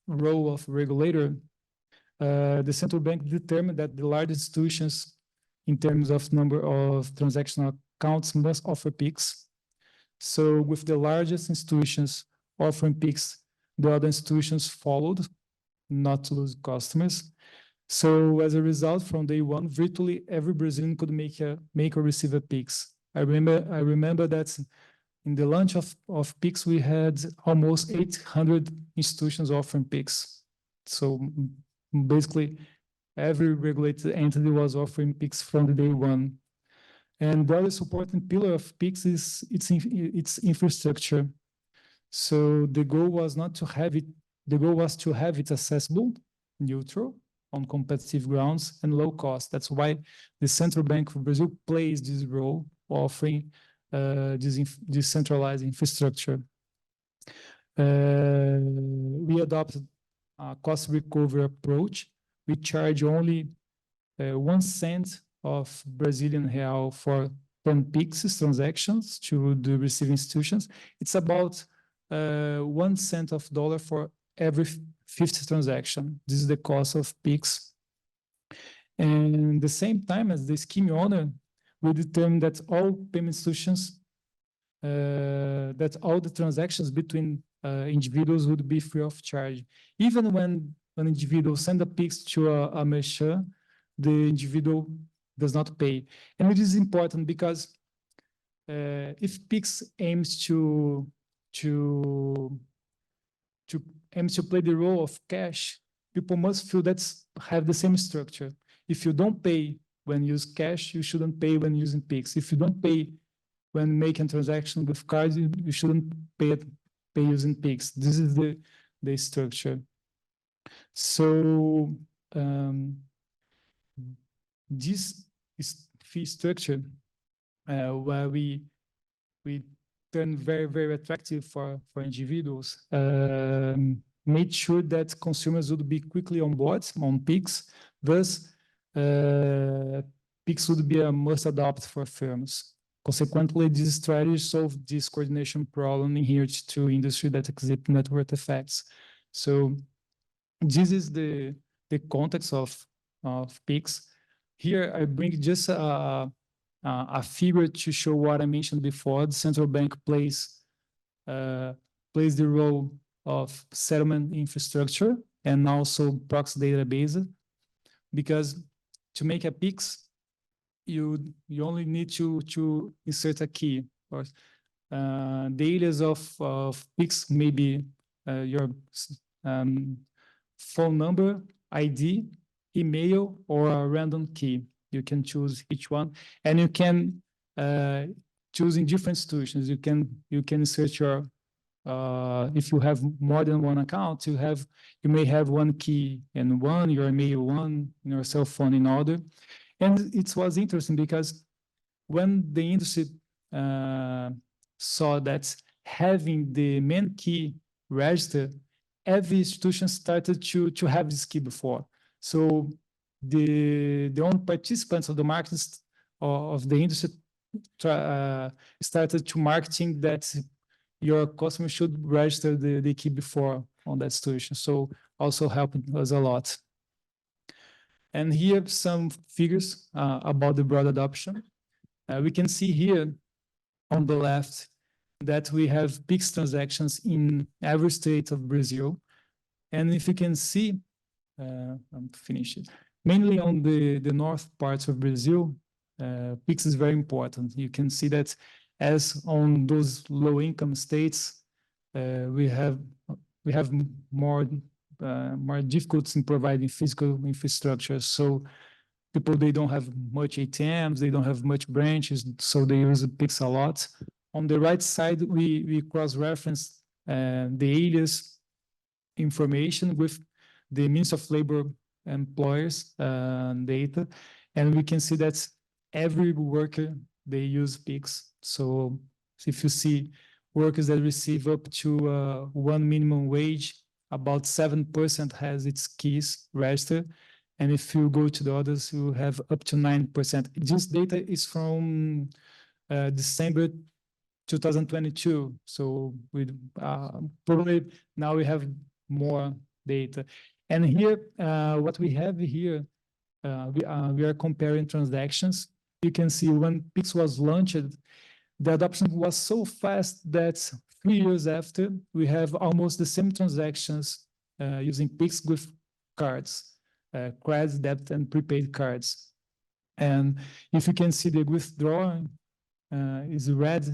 role of regulator, the central bank determined that the large institutions, in terms of number of transactional accounts, must offer Pix. So with the largest institutions offering Pix, the other institutions followed, not to lose customers. So as a result, from day one, virtually every Brazilian could make or receive a Pix. I remember that in the launch of Pix, we had almost 800 institutions offering Pix. So basically, every regulated entity was offering Pix from the day one. And the other supporting pillar of Pix is its infrastructure. So the goal was not to have it, the goal was to have it accessible, neutral, on competitive grounds, and low cost. That's why the Central Bank of Brazil plays this role, offering this decentralized infrastructure. We adopted a cost recovery approach. We charge only 1 cent of Brazilian real for 10 Pix transactions to the receiving institutions. It's about 1 cent of dollar for every 50 transaction. This is the cost of Pix. And at the same time as the scheme owner, we determine that all payment institutions, that all the transactions between individuals would be free of charge. Even when an individual sends a Pix to a merchant, the individual does not pay. And it is important because if Pix aims to play the role of cash, people must feel have the same structure. If you don't pay when you use cash, you shouldn't pay when using Pix. If you don't pay when making transaction with cards, you shouldn't pay using Pix. This is the structure. So this is fee structure where we turn very attractive for individuals. Made sure that consumers would be quickly on board on Pix. Thus, Pix would be a must adopt for firms. Consequently, this strategy solved this coordination problem inherent to industry that exhibit network effects. So this is the context of Pix. Here, I bring just a figure to show what I mentioned before. The central bank plays the role of settlement infrastructure and also proxy database, because to make a Pix, you only need to insert a key. Or the alias of Pix may be your phone number, ID, email, or a random key. You can choose each one, and you can choose in different institutions. You can insert your if you have more than one account, you may have one key in one, your email one, your cell phone in other. And it was interesting because when the industry saw that having the main key registered, every institution started to have this key before. So the own participants of the market of the industry started to marketing that your customer should register the key before on that institution. So also helped us a lot. And here some figures about the broad adoption. We can see here on the left that we have Pix transactions in every state of Brazil. And if you can see, I'm finished. Mainly on the north parts of Brazil, Pix is very important. You can see that as on those low-income states, we have more difficulties in providing physical infrastructure. So people, they don't have much ATMs, they don't have much branches, so they use Pix a lot. On the right side, we cross-reference the alias information with the Ministry of Labor employers data, and we can see that every worker, they use Pix. So if you see workers that receive up to 1 minimum wage, about 7% has its keys registered. And if you go to the others, you have up to 9%. This data is from December 2022. So we probably now we have more data. And here, what we have here, we are comparing transactions. You can see when Pix was launched, the adoption was so fast that 3 years after, we have almost the same transactions using Pix with cards, credit, debit, and prepaid cards. And if you can see the withdrawal is red,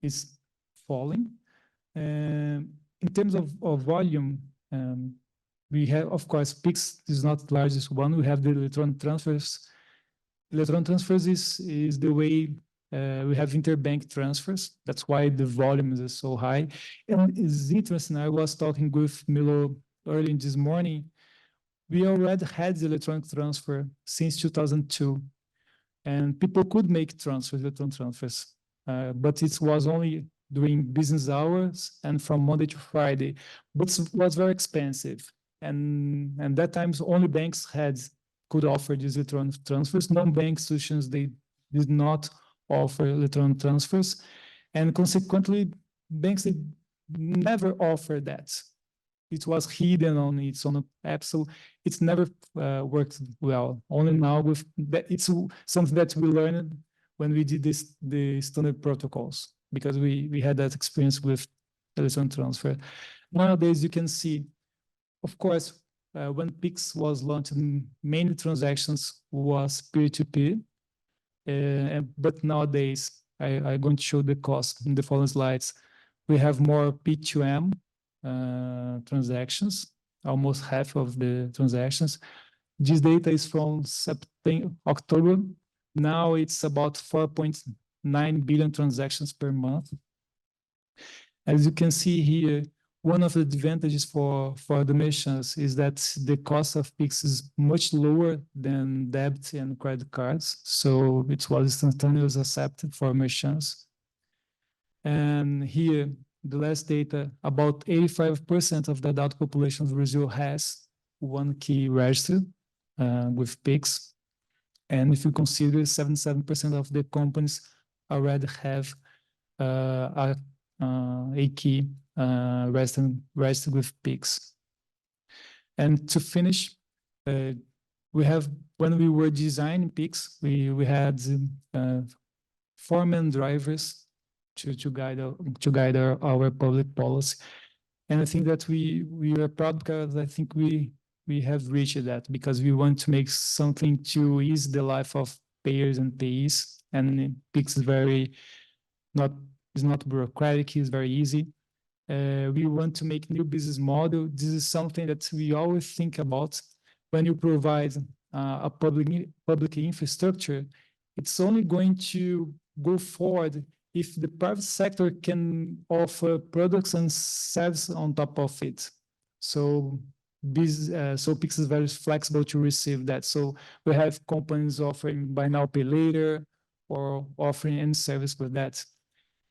is falling. In terms of volume, we have, of course, Pix is not the largest one. We have the electronic transfers. Electronic transfers is the way we have interbank transfers. That's why the volume is so high. And it's interesting, I was talking with Milo early this morning. We already had the electronic transfer since 2002. And people could make electronic transfers, but it was only during business hours and from Monday to Friday, but it was very expensive. And that times only banks could offer these electronic transfers. Non-bank institutions, they did not offer electronic transfers. And consequently, banks they never offered that. It was hidden on its own app, so it's never worked well. Only now with that, it's something that we learned when we did the standard protocols, because we had that experience with electronic transfer. Nowadays, you can see, of course, when Pix was launched, many transactions was peer-to-peer, but nowadays, I'm going to show the cost in the following slides. We have more P2M transactions, almost half of the transactions. This data is from October. Now it's about 4.9 billion transactions per month. As you can see here, one of the advantages for the merchants is that the cost of Pix is much lower than debit and credit cards. So it was instantaneously accepted for merchants. And here, the last data, about 85% of the adult population of Brazil has one key registered with Pix. And if you consider 77% of the companies already have a key registered with Pix. And to finish, we have, when we were designing Pix, we had 4 main drivers to guide our public policy. And I think that we are proud because I think we have reached that, because we want to make something to ease the life of payers and payees. And Pix is not bureaucratic, it's very easy. We want to make new business model. This is something that we always think about when you provide a public infrastructure. It's only going to go forward if the private sector can offer products and services on top of it. So Pix is very flexible to receive that. So we have companies offering buy now, pay later, or offering any service with that.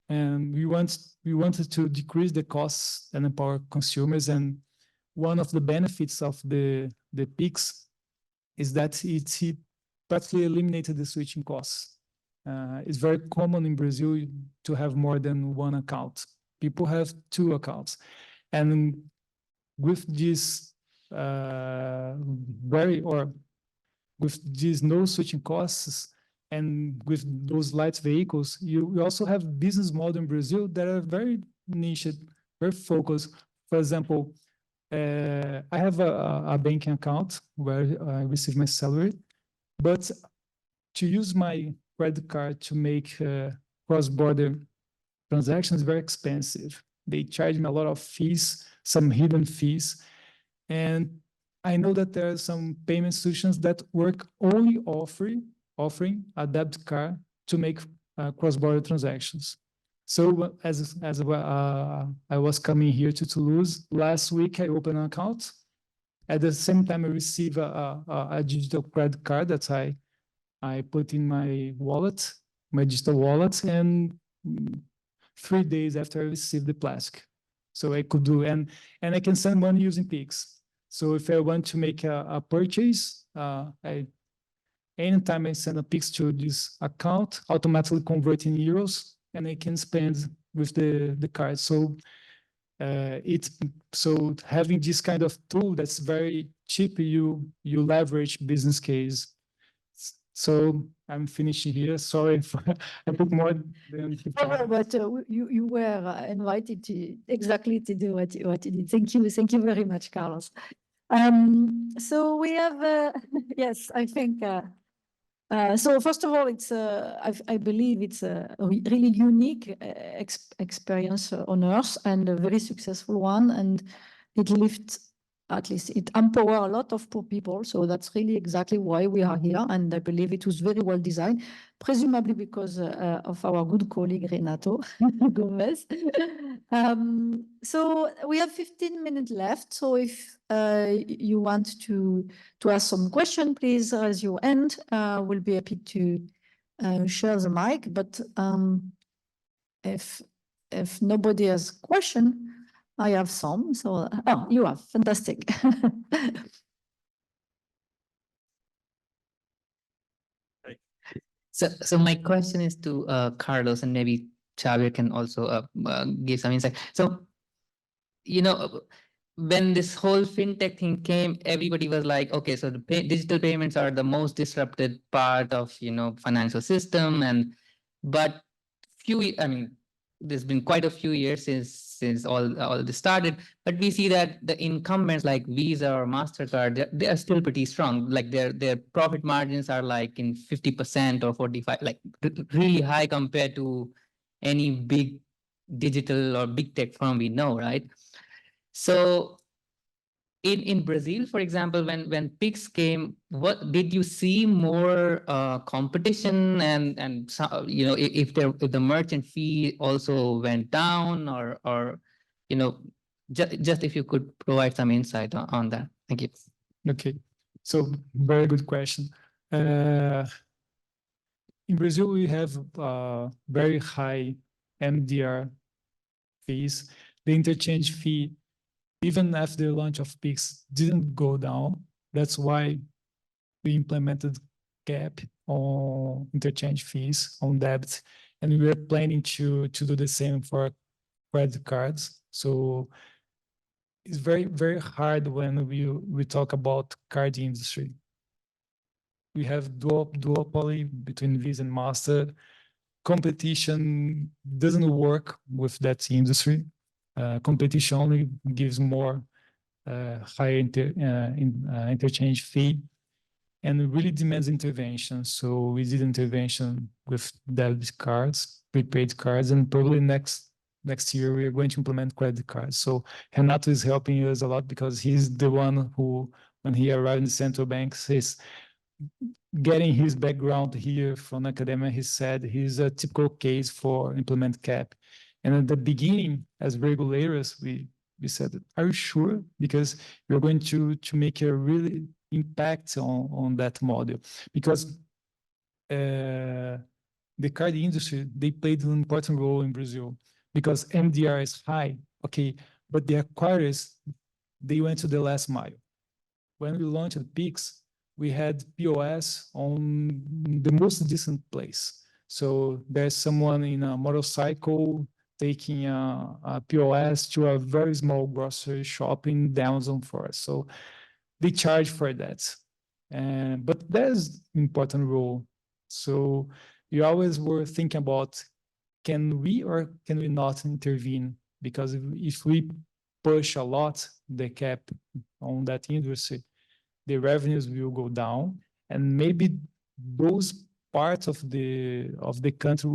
And we wanted to decrease the costs and empower consumers. And one of the benefits of the Pix is that it practically eliminated the switching costs. It's very common in Brazil to have more than one account. People have 2 accounts. And with this with these no switching costs and with those light vehicles, you also have business models in Brazil that are very niche, very focused. For example, I have a banking account where I receive my salary, but to use my credit card to make cross-border transactions is very expensive. They charge me a lot of fees, some hidden fees. And I know that there are some payment solutions that work only offering a debit card to make cross-border transactions. So as I was coming here to Toulouse, last week I opened an account. At the same time, I received a digital credit card that I put in my wallet, my digital wallet, and 3 days after I received the plastic. So I could do, and I can send money using Pix. So if I want to make a purchase, anytime I send a Pix to this account, automatically convert in euros, and I can spend with the card. So so having this kind of tool that's very cheap, you leverage business case. So I'm finishing here. Sorry for I took more than Oh, well, but you were invited to exactly to do what you did. Thank you very much, Carlos. So we have yes, I think. So first of all, it's I believe it's a really unique experience on Earth and a very successful one, and it lifts. At least it empower a lot of poor people. So that's really exactly why we are here. And I believe it was very well designed, presumably because of our good colleague, Renato Gomez. So we have 15 minutes left. So if you want to ask some question, please raise your hand. We'll be happy to share the mic. But if nobody has question, I have some, so, oh, you have, fantastic. So my question is to Carlos, and maybe Xavier can also give some insight. So, when this whole fintech thing came, everybody was like, okay, so the digital payments are the most disrupted part of, financial system. But there's been quite a few years since all this started, but we see that the incumbents like Visa or MasterCard, they are still pretty strong. Like their profit margins are like in 50% or 45, like really high compared to any big digital or big tech firm we know, right? So in Brazil, for example, when Pix came, what did you see more competition and if the merchant fee also went down or just if you could provide some insight on that. Thank you. Okay, so very good question. In Brazil, we have very high MDR fees. The interchange fee, even after the launch of Pix, didn't go down. That's why we implemented cap on interchange fees on debt, and we are planning to do the same for credit cards. So it's very, very hard when we talk about card industry. We have duopoly between Visa and Master. Competition doesn't work with that industry. Competition only gives more higher interchange fee, and it really demands intervention. So we did intervention with debit cards, prepaid cards, and probably next year we are going to implement credit cards. So Renato is helping us a lot because he's the one who, when he arrived in the central banks, he's getting his background here from academia. He said he's a typical case for implement cap. And at the beginning, as regulators, we said, are you sure? Because we're going to make a really impact on that model. Because the card industry, they played an important role in Brazil because MDR is high, okay, but the acquirers, they went to the last mile. When we launched Pix, we had POS on the most distant place. So there's someone in a motorcycle taking a POS to a very small grocery shop in downtown for us. So they charge for that. But there's an important role. So we always were thinking about, can we or can we not intervene? Because if we push a lot the cap on that industry, the revenues will go down, and maybe those parts of the country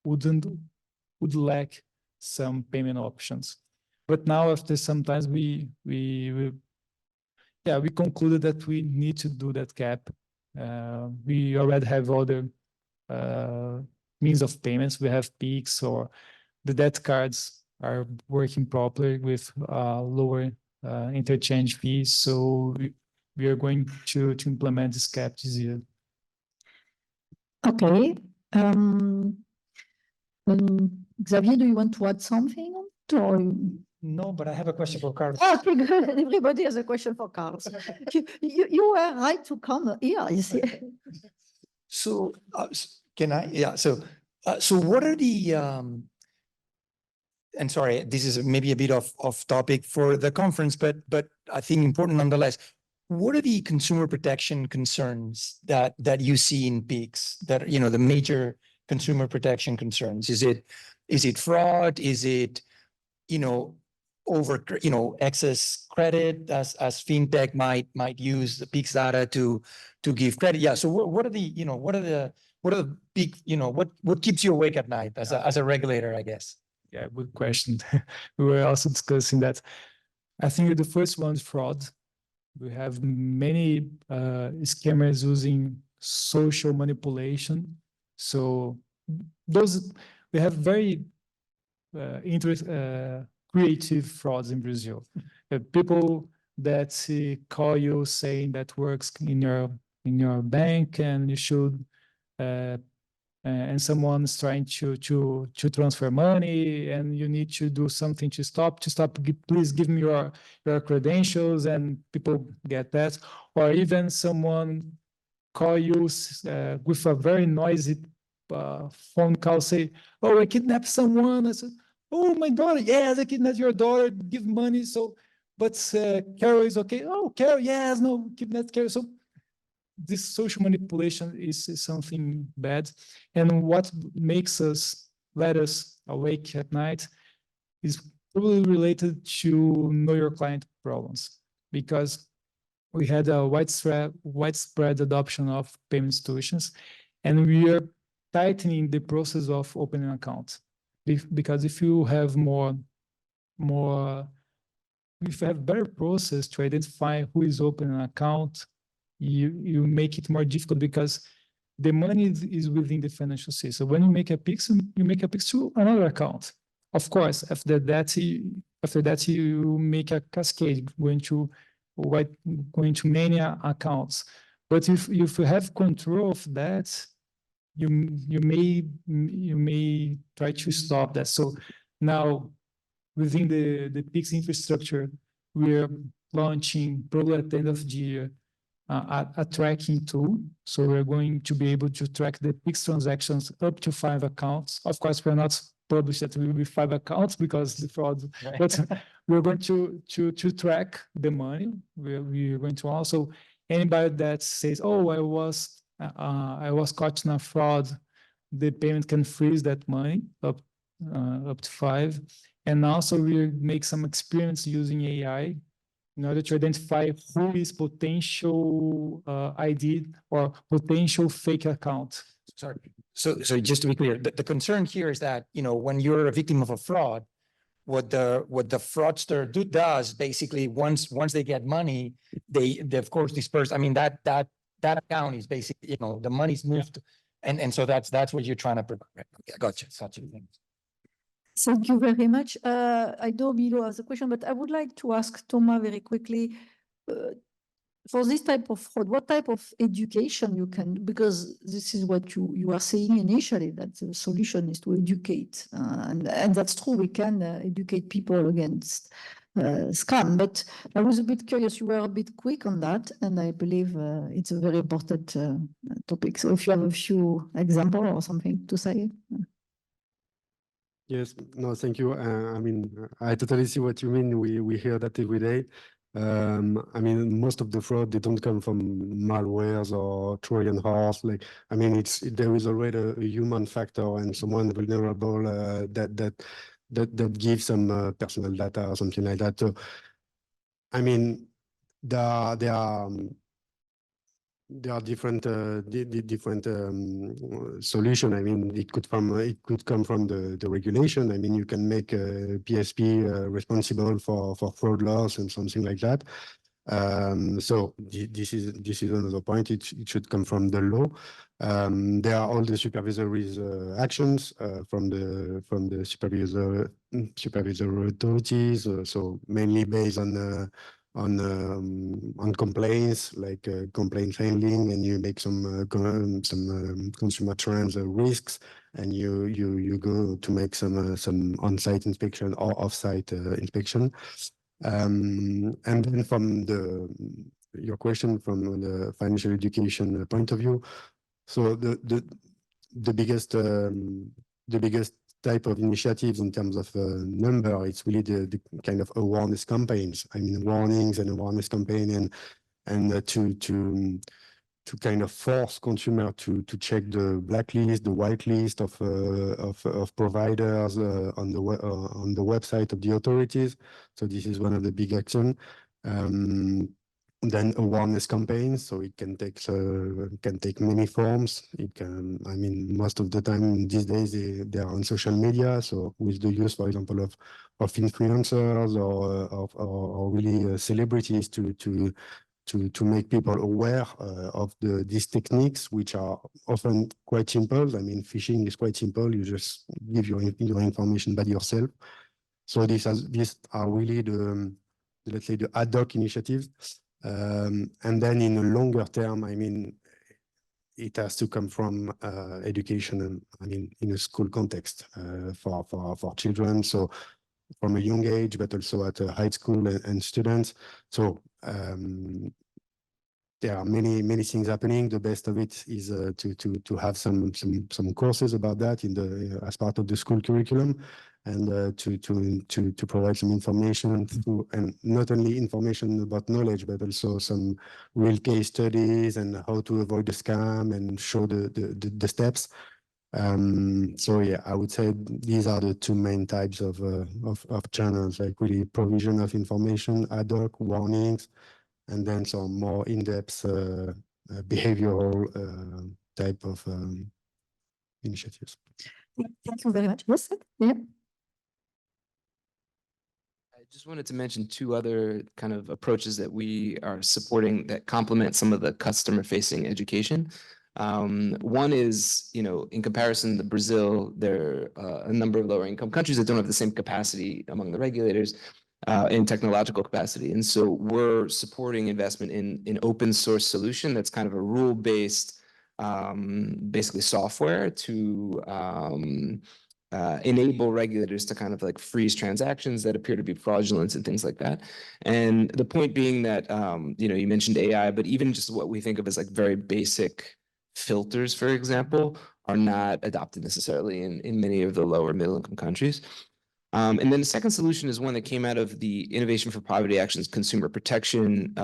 would lack some payment options. But now, after some time, we concluded that we need to do that cap. We already have other means of payments. We have Pix, or the debt cards are working properly with lower interchange fees. So we are going to implement this cap this year. Okay. Xavier, do you want to add something? Or... No, but I have a question for Carlos. Okay, good. Everybody has a question for Carlos. You were right to come here, you see. So can I? Yeah. So what are the? And sorry, this is maybe a bit off topic for the conference, but I think important nonetheless. what are the consumer protection concerns that you see in PICS that, you know, the major consumer protection concerns? Is it fraud? Is it, you know, excess credit as fintech might use the PICS data to give credit? Yeah. So what are the, you know, what are the big, you know, what keeps you awake at night as a regulator, I guess? Yeah, good question. We were also discussing that. I think the first one is fraud. We have many scammers using social manipulation. So those, we have very creative frauds in Brazil. People that call you saying that works in your bank and you should and someone's trying to transfer money and you need to do something to stop, please give me your credentials, and people get that. Or even someone call you with a very noisy phone call, say, oh, I kidnapped someone. I said, oh, my daughter, yes, I kidnapped your daughter, give money. So, but Carol is okay. Oh, Carol, yes, no, kidnapped Carol. So this social manipulation is something bad. And what makes let us awake at night is probably related to know your client problems, because we had a widespread adoption of payment solutions, and we are tightening the process of opening an account. Because if you have if you have better process to identify who is opening an account, you make it more difficult, because the money is within the financial system. When you make a PIX, you make a PIX to another account. Of course, after that you make a cascade going to many accounts. But if you have control of that, you may try to stop that. So now, within the PIX infrastructure, we are launching probably at the end of the year a tracking tool. So we're going to be able to track the PIX transactions up to 5 accounts. Of course, we're not published that we will be 5 accounts because the fraud, right. But we're going to track the money. We're going to also, anybody that says, oh, I was caught in a fraud, the payment can freeze that money up to 5. And also we make some experiments using AI in order to identify who is potential ID or potential fake account. Sorry. So just to be clear, the concern here is that, you know, when you're a victim of a fraud, what the fraudster does basically, once they get money, they of course disperse. I mean, that account is basically, you know, the money's moved, and so that's what you're trying to prevent. Okay, gotcha. Thank you very much. I know Milo has a question, but I would like to ask Thomas very quickly, for this type of fraud, what type of education you can, because this is what you are saying initially, that the solution is to educate. And that's true, we can educate people against scam, but I was a bit curious, you were a bit quick on that, and I believe it's a very important topic. So if you have a few examples or something to say. Yes, no, thank you. I mean, I totally see what you mean. We hear that every day. I mean, most of the fraud, they don't come from malwares or Trojan horse. Like, I mean, there is already a human factor and someone vulnerable that gives some personal data or something like that. So, I mean, there are different solution. I mean, it could come from the regulation. I mean, you can make a PSP responsible for fraud laws and something like that. So this is another point. It should come from the law. There are all the supervisory actions from the supervisory authorities. So mainly based on complaints, like complaint handling, and you make some consumer trends risks, and you go to make some on-site inspection or off-site inspection. And then from your question from the financial education point of view, so the biggest type of initiatives in terms of number, it's really the kind of awareness campaigns. I mean, warnings and awareness campaign, and to kind of force consumer to check the blacklist, the whitelist of providers on the website of the authorities. So this is one of the big action. Then awareness campaigns, so it can take many forms. It can, I mean, most of the time these days they are on social media. So with the use, for example, of influencers or really celebrities to make people aware of these techniques, which are often quite simple. I mean, phishing is quite simple. You just give your information by yourself. So these are really let's say the ad hoc initiatives. And then in a longer term, I mean, it has to come from education, and I mean, in a school context for children. So from a young age, but also at high school and students. So there are many things happening. The best of it is to have some courses about that as part of the school curriculum, and to provide some information and not only information about knowledge, but also some real case studies and how to avoid the scam and show the steps. So yeah, I would say these are the two main types of channels, like really provision of information, ad hoc warnings, and then some more in-depth behavioral type of initiatives. Thank you very much. Yes, Seth? Yeah. I just wanted to mention two other kind of approaches that we are supporting that complement some of the customer-facing education. One is, in comparison to Brazil, there are a number of lower income countries that don't have the same capacity among the regulators in technological capacity. And so we're supporting investment in open source solution that's kind of a rule-based, basically software to enable regulators to kind of like freeze transactions that appear to be fraudulent and things like that. And the point being that, you mentioned AI, but even just what we think of as like very basic filters, for example, are not adopted necessarily in many of the lower middle income countries. And then the second solution is one that came out of the Innovation for Poverty Action's Consumer Protection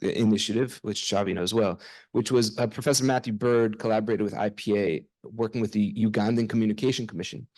Initiative, which Xavier knows well, which was Professor Matthew Bird collaborated with IPA, working with the Ugandan Communication Commission.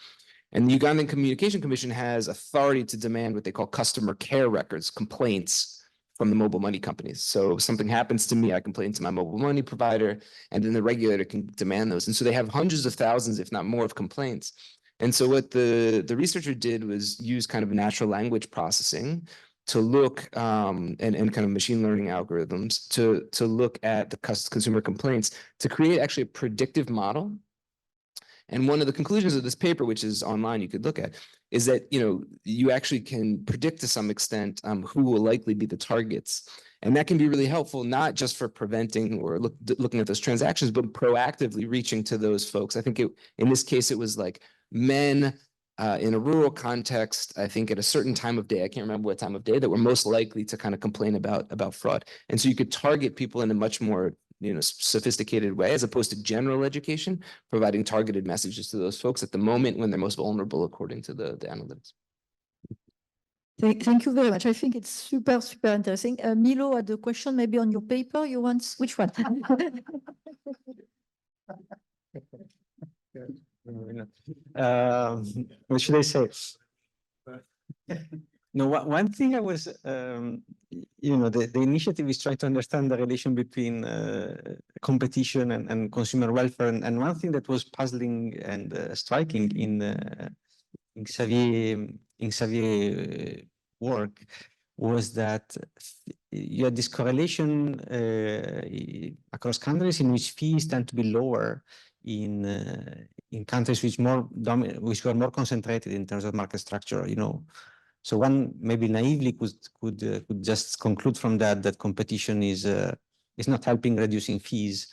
And the Ugandan Communication Commission has authority to demand what they call customer care records, complaints from the mobile money companies. So if something happens to me, I complain to my mobile money provider, and then the regulator can demand those. And so they have hundreds of thousands, if not more, of complaints. And so what the researcher did was use kind of natural language processing to look and kind of machine learning algorithms to look at the consumer complaints to create actually a predictive model. And one of the conclusions of this paper, which is online, you could look at, is that you actually can predict to some extent who will likely be the targets. And that can be really helpful, not just for preventing or looking at those transactions, but proactively reaching to those folks. I think in this case, it was like men in a rural context, I think at a certain time of day, I can't remember what time of day, that were most likely to kind of complain about fraud. And so you could target people in a much more sophisticated way, as opposed to general education, providing targeted messages to those folks at the moment when they're most vulnerable, according to the analytics. Thank you very much. I think it's super interesting. Milo had a question maybe on your paper. You want, which one? What should I say? No, one thing I was, the initiative is trying to understand the relation between competition and consumer welfare. And one thing that was puzzling and striking in Xavier work was that you had this correlation across countries in which fees tend to be lower in countries which were more concentrated in terms of market structure. So one maybe naively could just conclude from that competition is not helping reducing fees.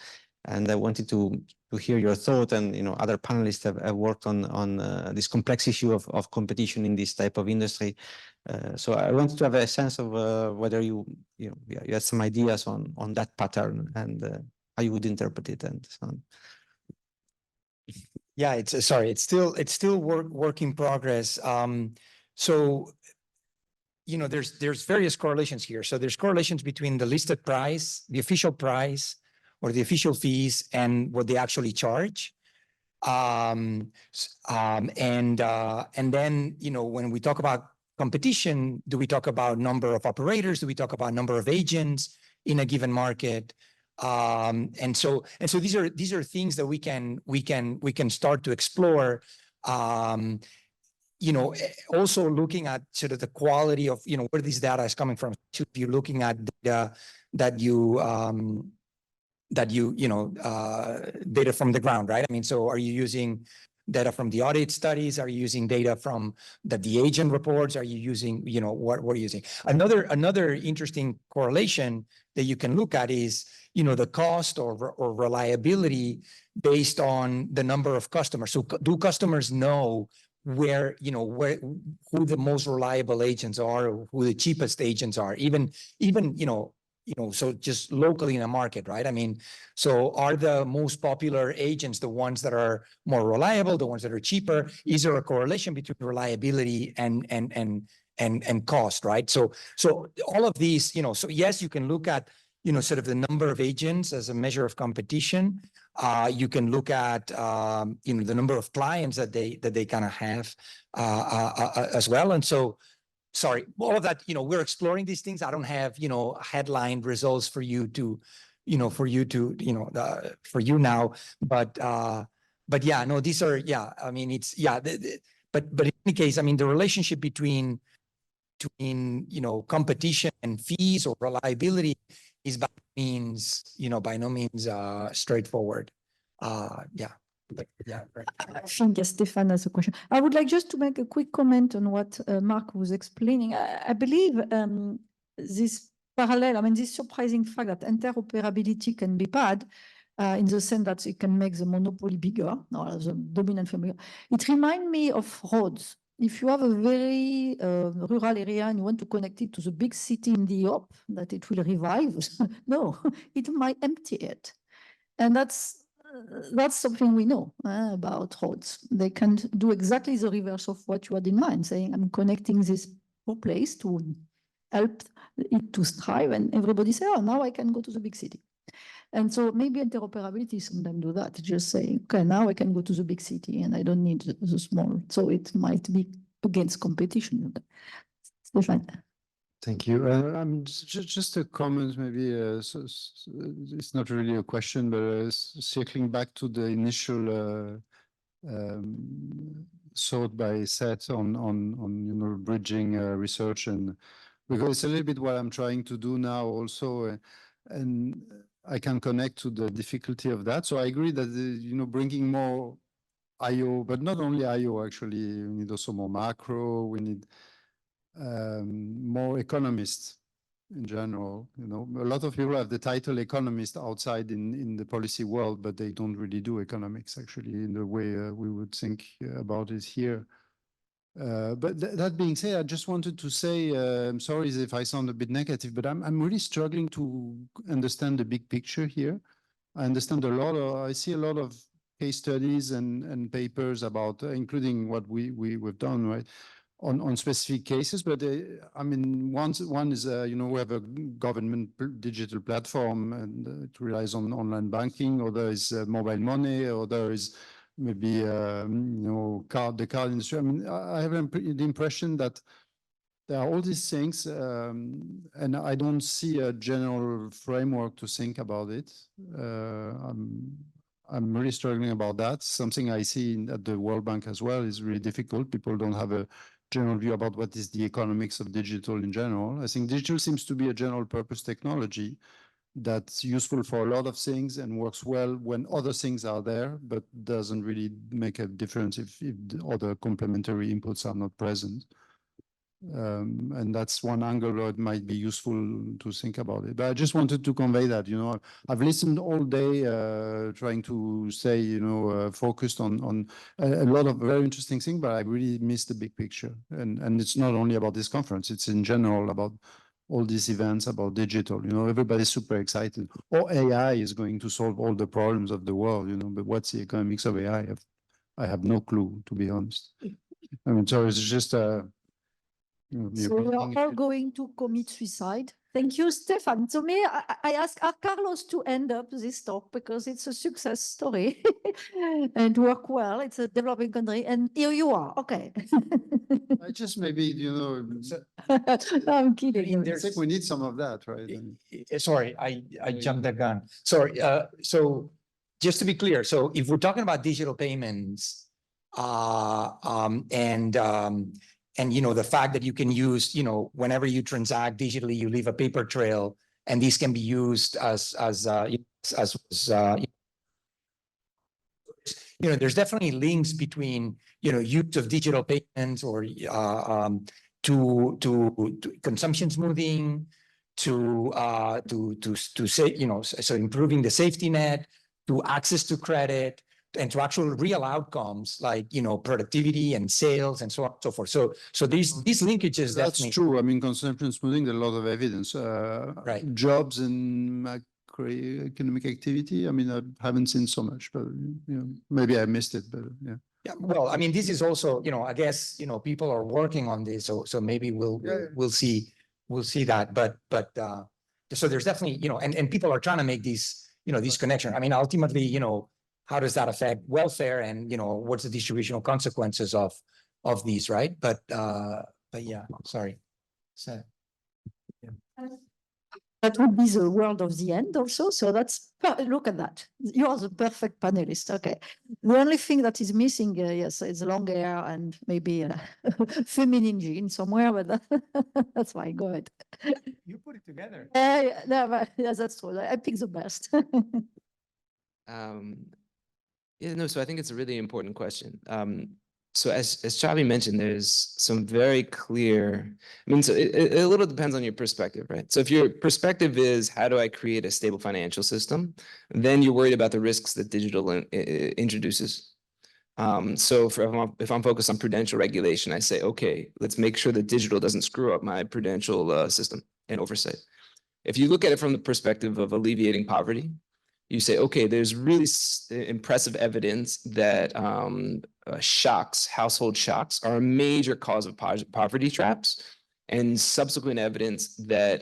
And I wanted to hear your thought, and other panelists have worked on this complex issue of competition in this type of industry. So I wanted to have a sense of whether you had some ideas on that pattern and how you would interpret it and so on. Yeah, it's still work in progress. So there's various correlations here. So there's correlations between the listed price, the official price, or the official fees, and what they actually charge. And then, when we talk about competition, do we talk about number of operators? Do we talk about number of agents in a given market? And so these are things that we can start to explore. Also looking at sort of the quality of, where this data is coming from. If you're looking at data data from the ground, right? I mean, so are you using data from the audit studies? Are you using data from the agent reports? Are you using, what are you using? Another interesting correlation that you can look at is, the cost or reliability based on the number of customers. So do customers know who the most reliable agents are, or who the cheapest agents are, even so just locally in a market, right? I mean, so are the most popular agents the ones that are more reliable, the ones that are cheaper? Is there a correlation between reliability and cost, right? So all of these, so yes, you can look at, sort of the number of agents as a measure of competition. You can look at, the number of clients that they kind of have as well. And so, sorry, all of that, we're exploring these things. I don't have, headline results for you now. But yeah, no, these are, yeah, I mean, it's, yeah, but in any case, I mean, the relationship between competition and fees or reliability is by no means straightforward. Yeah. Yeah, right. I think Stefan has a question. I would like just to make a quick comment on what Marc was explaining. I believe this parallel, I mean, this surprising fact that interoperability can be bad in the sense that it can make the monopoly bigger, or the dominant firm bigger. It reminds me of roads. If you have a very rural area and you want to connect it to the big city in the hope that it will revive, no, it might empty it. And that's something we know about roads. They can do exactly the reverse of what you had in mind, saying, I'm connecting this poor place to help it to strive, and everybody say, oh, now I can go to the big city. And so maybe interoperability sometimes do that, just saying, okay, now I can go to the big city and I don't need the small. So it might be against competition. Stefan. Thank you. Just a comment, maybe. It's not really a question, but circling back to the initial thought by Seth on bridging research, and because it's a little bit what I'm trying to do now also, and I can connect to the difficulty of that. So I agree that bringing more IO, but not only IO. Actually, we need also more macro. We need more economists in general. A lot of people have the title economist outside in the policy world, but they don't really do economics actually in the way we would think about it here. But that being said, I just wanted to say, I'm sorry if I sound a bit negative, but I'm really struggling to understand the big picture here. I understand I see a lot of case studies and papers about, including what we've done, right? On specific cases, but I mean, one is we have a government digital platform and it relies on online banking, or there is mobile money, or there is maybe the card industry. I mean, I have the impression that there are all these things, and I don't see a general framework to think about it. I'm really struggling about that. Something I see at the World Bank as well is really difficult. People don't have a general view about what is the economics of digital in general. I think digital seems to be a general purpose technology that's useful for a lot of things and works well when other things are there, but doesn't really make a difference if the other complementary inputs are not present. And that's one angle where it might be useful to think about it. But I just wanted to convey that, I've listened all day trying to say, focused on a lot of very interesting things, but I really missed the big picture. And it's not only about this conference, it's in general about all these events about digital. Everybody's super excited. Or AI is going to solve all the problems of the world, but what's the economics of AI? I have no clue, to be honest. I mean, so it's just So we are all going to commit suicide. Thank you, Stefan. So may I ask Carlos to end up this talk because it's a success story and work well. It's a developing country, and here you are. Okay. I just maybe, No, I'm kidding. I think we need some of that, right? Sorry, I jumped the gun. Sorry. So just to be clear, so if we're talking about digital payments, and you know, the fact that you can use, you know, whenever you transact digitally, you leave a paper trail, and these can be used as you know, there's definitely links between, you know, use of digital payments or to consumption smoothing, to say, you know, so improving the safety net, to access to credit, and to actual real outcomes like, you know, productivity and sales and so on and so forth. So these linkages. That's definitely true. I mean, consumption smoothing, there's a lot of evidence. Right. Jobs and macroeconomic activity. I mean, I haven't seen so much, but you know, maybe I missed it. But yeah. Yeah, well, I mean, this is also, you know, I guess, you know, people are working on this, so maybe we'll see that. But so there's definitely, you know, and people are trying to make these, you know, these connections. I mean, ultimately, you know, how does that affect welfare, and, you know, what's the distributional consequences of these, right? But yeah, sorry. So, yeah. That would be the world of the end also. So that's, look at that. You are the perfect panelist. Okay. The only thing that is missing, yes, is long hair and maybe a feminine gene somewhere, but that's fine. Go ahead. You put it together. Yes, that's true. I pick the best. Yeah, no, so I think it's a really important question. So as Xavier mentioned, there's some very clear, I mean, so it a little depends on your perspective, right? So if your perspective is, how do I create a stable financial system? Then you're worried about the risks that digital introduces. So if I'm focused on prudential regulation, I say, okay, let's make sure that digital doesn't screw up my prudential system and oversight. If you look at it from the perspective of alleviating poverty, you say, okay, there's really impressive evidence that household shocks are a major cause of poverty traps, and subsequent evidence that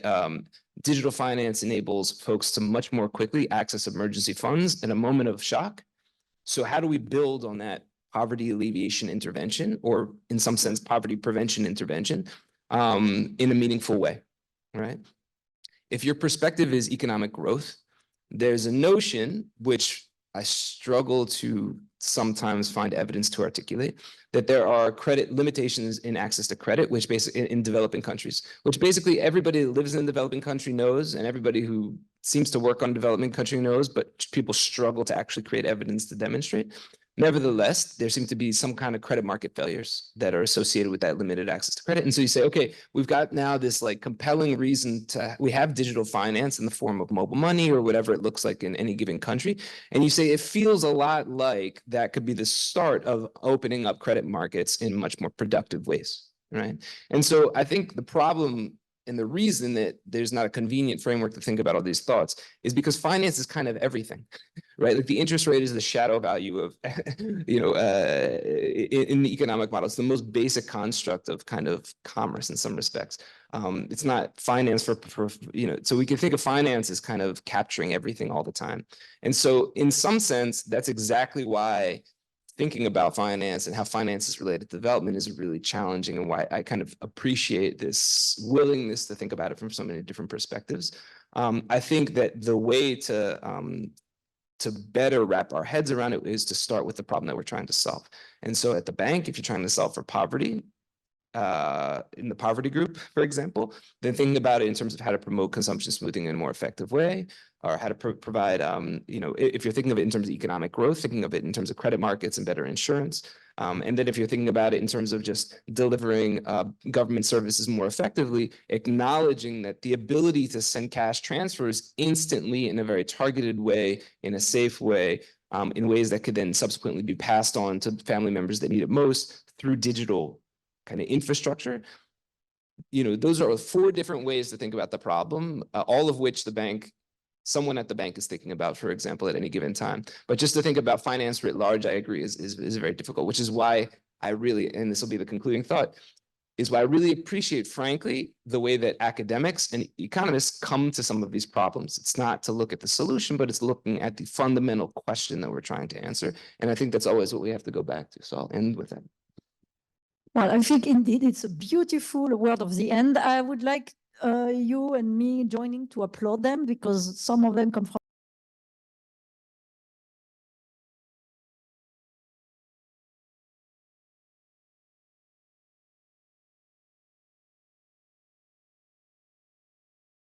digital finance enables folks to much more quickly access emergency funds in a moment of shock. So how do we build on that poverty alleviation intervention, or in some sense, poverty prevention intervention in a meaningful way, right? If your perspective is economic growth, there's a notion, which I struggle to sometimes find evidence to articulate, that there are credit limitations in access to credit, which basically in developing countries, which basically everybody that lives in a developing country knows, and everybody who seems to work on developing country knows, but people struggle to actually create evidence to demonstrate. Nevertheless, there seem to be some kind of credit market failures that are associated with that limited access to credit. And so you say, okay, we've got now this like compelling reason we have digital finance in the form of mobile money or whatever it looks like in any given country. And you say it feels a lot like that could be the start of opening up credit markets in much more productive ways, right? And so I think the problem and the reason that there's not a convenient framework to think about all these thoughts is because finance is kind of everything, right? Like the interest rate is the shadow value of, you know, in the economic model. It's the most basic construct of kind of commerce in some respects. It's not finance for, you know, so we can think of finance as kind of capturing everything all the time. And so in some sense, that's exactly why thinking about finance and how finance is related to development is really challenging, and why I kind of appreciate this willingness to think about it from so many different perspectives. I think that the way to better wrap our heads around it is to start with the problem that we're trying to solve. And so at the bank, if you're trying to solve for poverty, in the poverty group, for example, then thinking about it in terms of how to promote consumption smoothing in a more effective way, or how to provide, you know, if you're thinking of it in terms of economic growth, thinking of it in terms of credit markets and better insurance. And then if you're thinking about it in terms of just delivering government services more effectively, acknowledging that the ability to send cash transfers instantly in a very targeted way, in a safe way, in ways that could then subsequently be passed on to family members that need it most through digital kind of infrastructure. You know, those are 4 different ways to think about the problem, all of which someone at the bank is thinking about, for example, at any given time. But just to think about finance writ large, I agree, is very difficult, which is why I really, and this will be the concluding thought, is why I really appreciate, frankly, the way that academics and economists come to some of these problems. It's not to look at the solution, but it's looking at the fundamental question that we're trying to answer. And I think that's always what we have to go back to. So I'll end with that. Well, I think indeed it's a beautiful word of the end. I would like you and me joining to applaud them because some of them come from